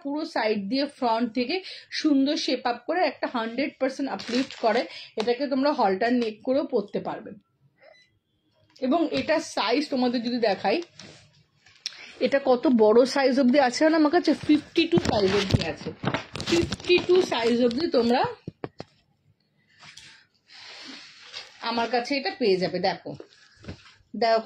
পুরো সাইড দিয়ে ফ্রন্ট থেকে সুন্দর শেপ আপ করে একটা 100% আপলিফট করে। এটাকে তোমরা হলটার নেক করেও পরতে পারবে। এবং এটা সাইজ তোমাদের যদি দেখাই, এটা কত বড় সাইজ অব্দি আছে না আমার কাছে, 52 সাইজ অব্দি আছে, 52 সাইজ অব্দি তোমরা আমার কাছে এটা পেয়ে যাবে। দেখো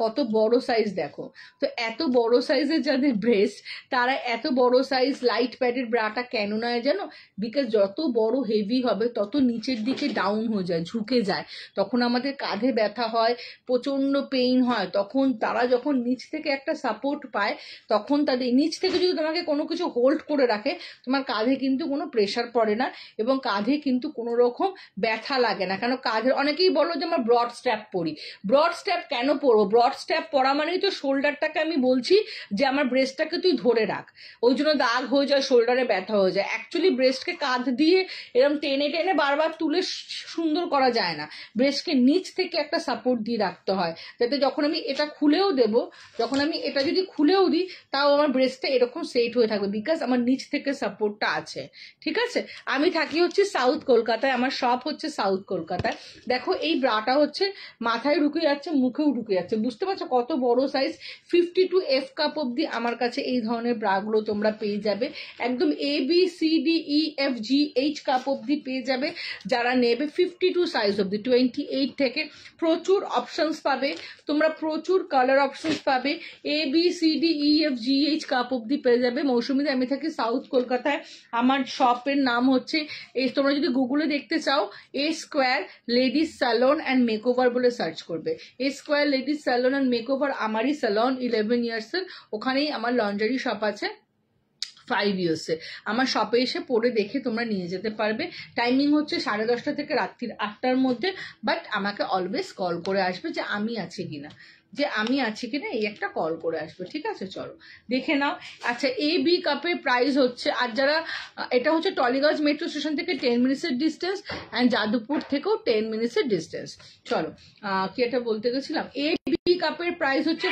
কত বড় সাইজ, দেখো তো এত বড় সাইজের যাদের ব্রেস্ট, তারা এত বড় সাইজ লাইট প্যাডের ব্রাটা কেন নয় জানো? বিকজ যত বড় হেভি হবে তত নিচের দিকে ডাউন হয়ে যায়, ঝুঁকে যায়, তখন আমাদের কাঁধে ব্যথা হয়, প্রচন্ড পেইন হয়। তখন তারা যখন নিচ থেকে একটা সাপোর্ট পায়, তখন তাদের নিচ থেকে যদি তোমাকে কোনো কিছু হোল্ড করে রাখে, তোমার কাঁধে কিন্তু কোনো প্রেশার পড়ে না এবং কাঁধে কিন্তু কোনো রকম ব্যথা লাগে না। কেন কাঁধের, অনেকেই বলো যে আমার ব্রড স্ট্র্যাপ পরি, ব্রড স্ট্র্যাপ কেন পরো ব্রড স্ট্র্যাপ পরা মানেই তো শোল্ডারটাকে আমি বলছি যে আমার ব্রেস্টটাকে তুই ধরে রাখ, ওই জন্য দাগ হয়ে যায়, শোল্ডারে ব্যথা হয়ে যায়। অ্যাকচুয়ালি ব্রেস্টকে কাঁধ দিয়ে এরকম টেনে টেনে বারবার তুলে সুন্দর করা যায় না, ব্রেস্টকে নিচ থেকে একটা সাপোর্ট দিয়ে রাখতে হয়, যাতে যখন আমি এটা খুলেও দেবো, যখন আমি এটা যদি খুলেও দিই তাও আমার ব্রেস্টটা এরকম সেট হয়ে থাকবে, বিকজ আমার নিচ থেকে সাপোর্টটা আছে। ঠিক আছে, আমি থাকি হচ্ছে সাউথ কলকাতায়, আমার শপ হচ্ছে সাউথ কলকাতায়। দেখো এই ব্রাটা হচ্ছে মাথায় ঢুকে যাচ্ছে, মুখেও ঢুকে যাচ্ছে, বুঝতে পারছো কত বড় সাইজ। 52F কাপ অব্দি আমার কাছে এই ধরনের ব্রাগুলো তোমরা পেয়ে যাবে, একদম ABCDEFGH কাপ অব্দি পেয়ে যাবে যারা নেবে। 52 সাইজ অব্দি, 28 থেকে প্রচুর অপশনস পাবে তোমরা, প্রচুর কালার অপশনস পাবে। ABCDEFGH কাপ অব্দি পেয়ে যাবে। মৌসুমীতে আমি থাকি সাউথ কলকাতায়, আমার শপের নাম হচ্ছে তোমরা যদি গুগলে দেখতে চাও A square ladies salon and makeover বলে সার্চ করবে। A square ladies salon and makeover আমারই স্যালন, 11 ইয়ার্সের, ওখানেই আমার লন্ডারি শপ আছে 5 ইয়ার্সে। আমার শপে এসে পরে দেখে তোমরা নিয়ে যেতে পারবে। টাইমিং হচ্ছে 10:30 থেকে রাত্রির 8টার মধ্যে, বাট আমাকে অলওয়েজ কল করে আসবে যে আমি আছি কিনা, এই একটা কল করে আসবে। ঠিক আছে, চলো দেখে নাও। আচ্ছা, AB কাপের প্রাইস হচ্ছে, আর যারা এটা হচ্ছে টলিগঞ্জ মেট্রো স্টেশন থেকে 10 মিনিটসের ডিস্টেন্স, অ্যান্ড যাদবপুর থেকেও 10 মিনিটসের ডিস্টেন্স। চলো কি একটা বলতে গেছিলাম, AB কাপের প্রাইস হচ্ছে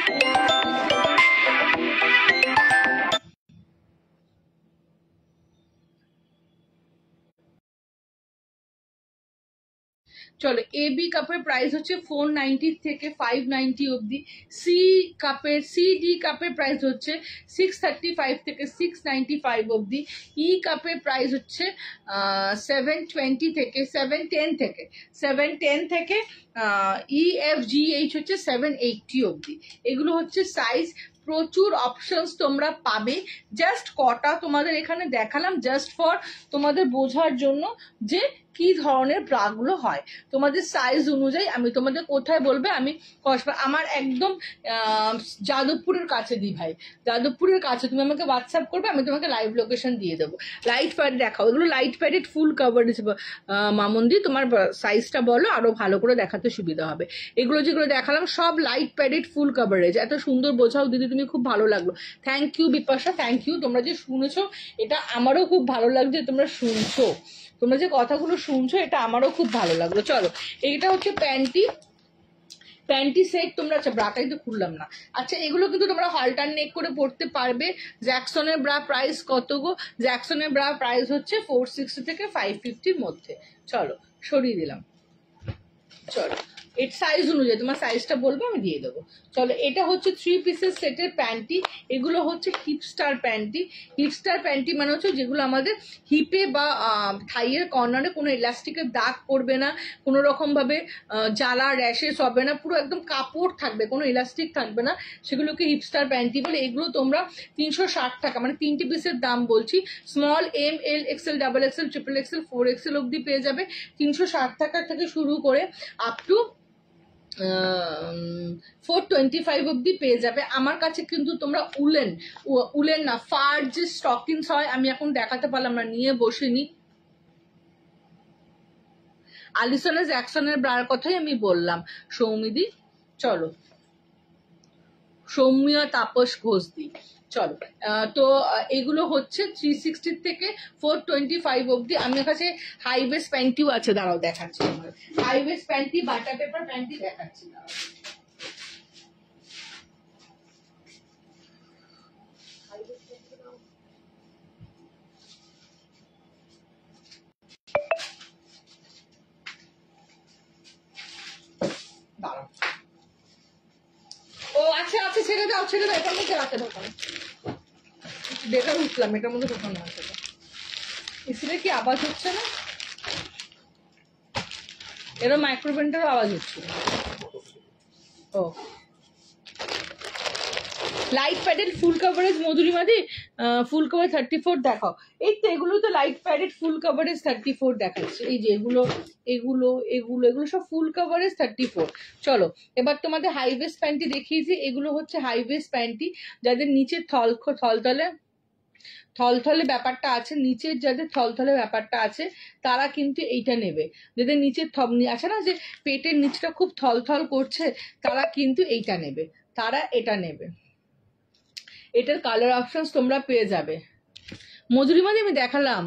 চলো AB কাপের প্রাইস হচ্ছে 490 থেকে 590 অবধি। CD কাপের প্রাইস হচ্ছে 635 থেকে 695 অবধি। E কাপের প্রাইস হচ্ছে 720 থেকে 710 থেকে EFGH হচ্ছে 780 অবধি। এগুলো হচ্ছে সাইজ, প্রচুর অপশনস তোমরা পাবে। জাস্ট কটা তোমাদের এখানে দেখালাম জাস্ট ফর তোমাদের বোঝার জন্য যে কি ধরনের ব্রাগুলো হয় তোমাদের সাইজ অনুযায়ী। আমি তোমাদের কোথায় বলবে, আমি আমার একদম যাদবপুরের কাছে দিই ভাই, যাদবপুরের কাছে। তুমি আমাকে হোয়াটসঅ্যাপ করবে, আমি তোমাকে লাইভ লোকেশন দিয়ে দেবো। লাইট প্যাড দেখাও, এগুলো লাইট প্যাডেড ফুল কাভারেজ। মামুন্দি তোমার সাইজটা বলো, আরো ভালো করে দেখাতে সুবিধা হবে। এগুলো যেগুলো দেখালাম সব লাইট প্যাডেড ফুল কাভারেজ। এত সুন্দর বোঝাও দিদি, তুমি খুব ভালো লাগলো। Thank you Bipasha, thank you. তোমরা যে শুনেছো এটা আমারও খুব ভালো লাগছে, তোমরা শুনছো, তোমরা যে কথাগুলো শুনছো এটা আমারও খুব ভালো লাগলো। চলো, এইটা হচ্ছে প্যান্টি সেট তোমরা। আচ্ছা, ব্রাটাই তো খুললাম না। আচ্ছা, এগুলো কিন্তু তোমরা হাল্টার নেক করে পড়তে পারবে। জ্যাকসনের ব্রা প্রাইস কত গো? জ্যাকসনের ব্রা প্রাইস হচ্ছে 460 থেকে 550-র মধ্যে। চলো সরিয়ে দিলাম। চলো, এর সাইজ অনুযায়ী তোমার সাইজটা বলবো, আমি দিয়ে দেবো। চলো, এটা হচ্ছে 3 পিসের সেটের প্যান্টি। এগুলো হচ্ছে হিপস্টার প্যান্টি। হিপস্টার প্যান্টি মানে হচ্ছে যেগুলো আমাদের হিপে বা থাইয়ের কর্নারে কোনো ইলাস্টিকের দাগ পড়বে না, কোনো রকম ভাবে জ্বালা র্যাশেস হবে না, পুরো একদম কাপড় থাকবে, কোনো ইলাস্টিক থাকবে না, সেগুলোকে হিপস্টার প্যান্টি বলে। এগুলো তোমরা 360 টাকা, মানে 3টে পিসের দাম বলছি। Small, M, L, XL, XXL, XXL, 4XL অব্দি পেয়ে যাবে 360 টাকা থেকে শুরু করে আপ টু 425 অব্দি পেয়ে যাবে। আমার কাছে কিন্তু তোমরা উলেন না, ফার যে স্টকিংস হয়, আমি এখন দেখাতে পারলাম না, নিয়ে বসিনি। আলিসনের জ্যাকসনের ব্রার কথাই আমি বললাম সৌমিদি। চলো, সৌম্য তাপস ঘোষদি। চলো, তো এগুলো হচ্ছে 360 থেকে 425 অব্দি। আমার কাছে হাই ওয়েস্ট প্যান্টিও আছে, দাঁড়াও দেখাচ্ছি। আমার high waist panty, butter paper panty দেখাচ্ছি, দাঁড়াও। ও আচ্ছা আচ্ছা, ছেড়ে দাও ছেড়ে দাও, এটার মধ্যে রাখতে দোকান বেকার উঠলাম, এটার মধ্যে দোকান আছে। ইসিলে কি আওয়াজ হচ্ছে না? এরও মাইক্রোভেন্টেরও আওয়াজ হচ্ছে। ও, লাইট প্যাডেড ফুল কাভারেজ মধুরিমাদি, ফুল কভার 34 দেখাও। এই তো এগুলো তো লাইট প্যাডেড ফুল কাভারেজ 34 দেখাচ্ছে। এই যে এগুলো এগুলো এগুলো এগুলো সব ফুল কাভারেজ 34। চলো, এবার তোমাদের হাই ওয়েস্ট প্যান্টি দেখিয়েছি। এগুলো হচ্ছে হাই ওয়েস্ট প্যান্টি, যাদের নিচে থলতলে থলথলে ব্যাপারটা আছে, নিচের যাদের থলথলে ব্যাপারটা আছে তারা কিন্তু এইটা নেবে। যাদের নিচের আছে না যে পেটের নিচটা খুব থলথল করছে, তারা কিন্তু এইটা নেবে, তারা এটা নেবে। এটার কালার অপশনস তোমরা পেয়ে যাবে। মজুরিমাদি আমি দেখালাম।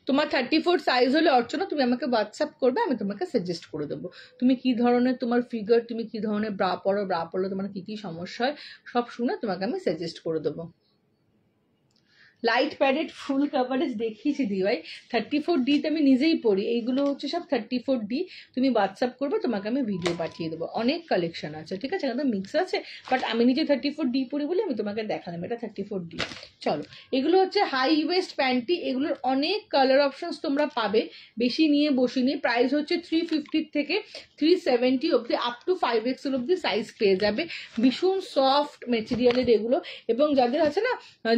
তোমার 34 সাইজ হলে অর্চনা তুমি আমাকে হোয়াটসঅ্যাপ করবে, আমি তোমাকে সাজেস্ট করে দেবো তুমি কি ধরনের তোমার ফিগার, তুমি কি ধরনের ব্রা পরো তোমার কি কি সমস্যা হয় সব শুনে তোমাকে আমি সাজেস্ট করে দেবো। লাইট প্যাডেড ফুল কাভারেজ দেখিয়েছি দিভাই, 34D তে আমি নিজেই পড়ি, এইগুলো হচ্ছে সব 34D। তুমি হোয়াটসঅ্যাপ করবে, তোমাকে আমি ভিডিও পাঠিয়ে দেবো। অনেক কালেকশন আছে, ঠিক আছে, এখানে মিক্স আছে, বাট আমি নিজে 34D পড়ি বলে আমি তোমাকে দেখালাম এটা 34D। চলো, এগুলো হচ্ছে হাই ওয়েস্ট প্যান্টি, এগুলোর অনেক কালার অপশনস তোমরা পাবে, বেশি নিয়ে বসিনি। প্রাইস হচ্ছে 350 থেকে 370 অবধি, আপ টু 5XL অবধি সাইজ পেয়ে যাবে। ভীষণ সফট মেটেরিয়ালের এগুলো, এবং যাদের আছে না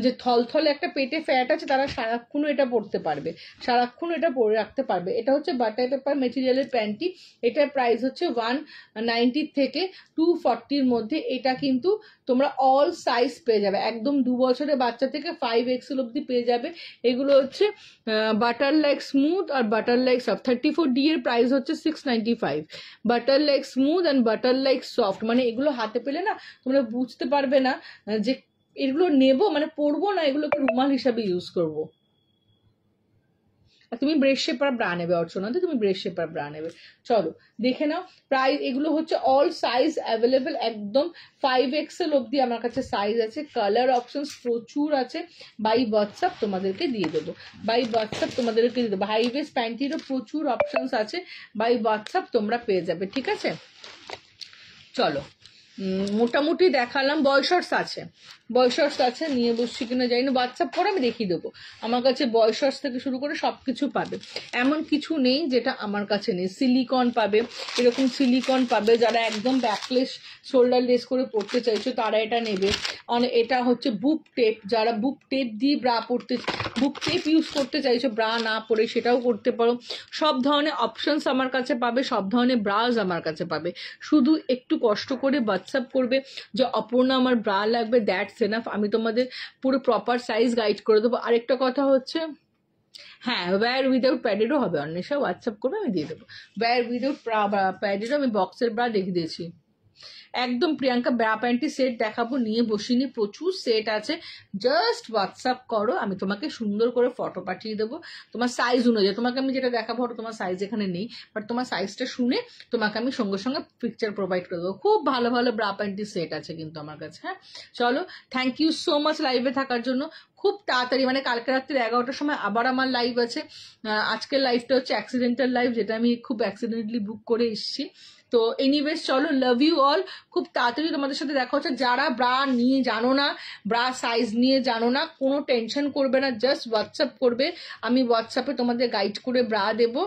যে থলথলে একটা পেটে ফ্যাট আছে, তারা সারাক্ষণ এটা পরতে পারবে, সারাক্ষণ এটা পরে রাখতে পারবে। এটা হচ্ছে বাটার পেপার মেটেরিয়ালের প্যান্টি, এটার প্রাইস হচ্ছে 190 থেকে 240-র মধ্যে। এটা কিন্তু তোমরা অল সাইজ পেয়ে যাবে, একদম 2 বছরের বাচ্চা থেকে 5XL অবধি পেয়ে যাবে। এগুলো হচ্ছে বাটার লাইক স্মুথ আর বাটার লাইক সফট। 34D এর প্রাইস হচ্ছে 695। Butter like smooth and butter like soft, মানে এগুলো হাতে পেলে না তোমরা বুঝতে পারবে না যে এগুলো নেবো মানে পরবো না, এগুলোকে রুমাল হিসাবে ইউজ করবো। আর তুমি ব্রেস শেপার ব্রা নেবে অর্চনা, তুমি ব্রেস শেপার ব্রা নেবে। চলো দেখে নাও, প্রায় এগুলো হচ্ছে অল সাইজ অ্যাভেলেবেল, একদম 5XL অবধি আমার কাছে সাইজ আছে। কালার অপশনস প্রচুর আছে। বাই হোয়াটসঅ্যাপ তোমাদেরকে দিয়ে দেবো, বাই হোয়াটসঅ্যাপ তোমাদেরকে দিয়ে দেবো। হাই ওয়েস্ট প্যান্টিরও প্রচুর অপশনস আছে, বাই হোয়াটসঅ্যাপ তোমরা পেয়ে যাবে, ঠিক আছে। চলো মোটামুটি দেখালাম। বয়সর্স আছে, বয়সর্স আছে, নিয়ে বসছি কিনা জানি না, হোয়াটসঅ্যাপ করে আমি দেখিয়ে দেবো। আমার কাছে বয়সর্স থেকে শুরু করে সব কিছু পাবে, এমন কিছু নেই যেটা আমার কাছে নেই। সিলিকন পাবে, এরকম সিলিকন পাবে, যারা একদম ব্যাকলেস শোল্ডার লেস করে পড়তে চাইছো তারা এটা নেবে। এটা হচ্ছে বুক টেপ, যারা বুক টেপ দিয়ে ব্রা পড়তে, বুক টেপ ইউজ করতে চাইছো ব্রা না পরে, সেটাও করতে পারো। সব ধরনের অপশনস আমার কাছে পাবে, সব ধরনের ব্রাজ আমার কাছে পাবে। শুধু একটু কষ্ট করে হোয়াটসঅ্যাপ করবে যে অপূর্ণা আমার ব্রা লাগবে, দ্যাটস এনাফ। আমি তোমাদের পুরো প্রপার সাইজ গাইড করে দেবো। আরেকটা কথা হচ্ছে, হ্যাঁ, ওয়্যার উইদাউট প্যাডেরও হবে, অন্বেষা হোয়াটসঅ্যাপ করবে আমি দিয়ে দেবো। ওয়্যার উইদাউট প্যাডেরও আমি বক্সের ব্রা দেখিয়ে দিয়েছি। একদম প্রিয়াঙ্কা ব্রা প্যান্টি সেট দেখাবো, নিয়ে বসিনি, প্রচুর সেট আছে। জাস্ট হোয়াটসঅ্যাপ করো, আমি তোমাকে সুন্দর করে ফটো পাঠিয়ে দেবো তোমার সাইজ অনুযায়ী। তোমাকে আমি যেটা দেখাবো তোমার সাইজ এখানে নেই, বাট তোমার সাইজটা শুনে তোমাকে আমি সঙ্গে সঙ্গে পিকচার প্রোভাইড করে দেবো। খুব ভালো ভালো ব্রা প্যান্টি সেট আছে কিন্তু আমার কাছে। হ্যাঁ চলো, থ্যাংক ইউ সো মাচ লাইভে থাকার জন্য। খুব তাড়াতাড়ি মানে কালকে রাত্রি 11টার সময় আবার আমার লাইভ আছে। আজকের লাইভটা হচ্ছে অ্যাক্সিডেন্টাল লাইভ, যেটা আমি খুব অ্যাক্সিডেন্টলি বুক করে এসেছি। তো এনিওয়েজ চলো, লাভ ইউ অল। খুব তাড়াতাড়ি তোমাদের সাথে দেখা হচ্ছে। যারা ব্রা নিয়ে জানো না, ব্রা সাইজ নিয়ে জানো না, কোনো টেনশন করবে না, জাস্ট হোয়াটসঅ্যাপ করবে, আমি হোয়াটসঅ্যাপে তোমাদের গাইড করে ব্রা দেবো।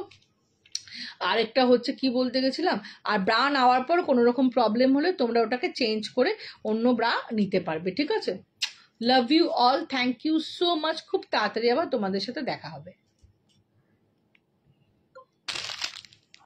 আরেকটা হচ্ছে কি বলতে গেছিলাম, আর ব্রা নেওয়ার পর কোনো রকম প্রবলেম হলে তোমরা ওটাকে চেঞ্জ করে অন্য ব্রা নিতে পারবে, ঠিক আছে। Love you all, thank you so much. খুব তাড়াতাড়ি আবার তোমাদের সাথে দেখা হবে।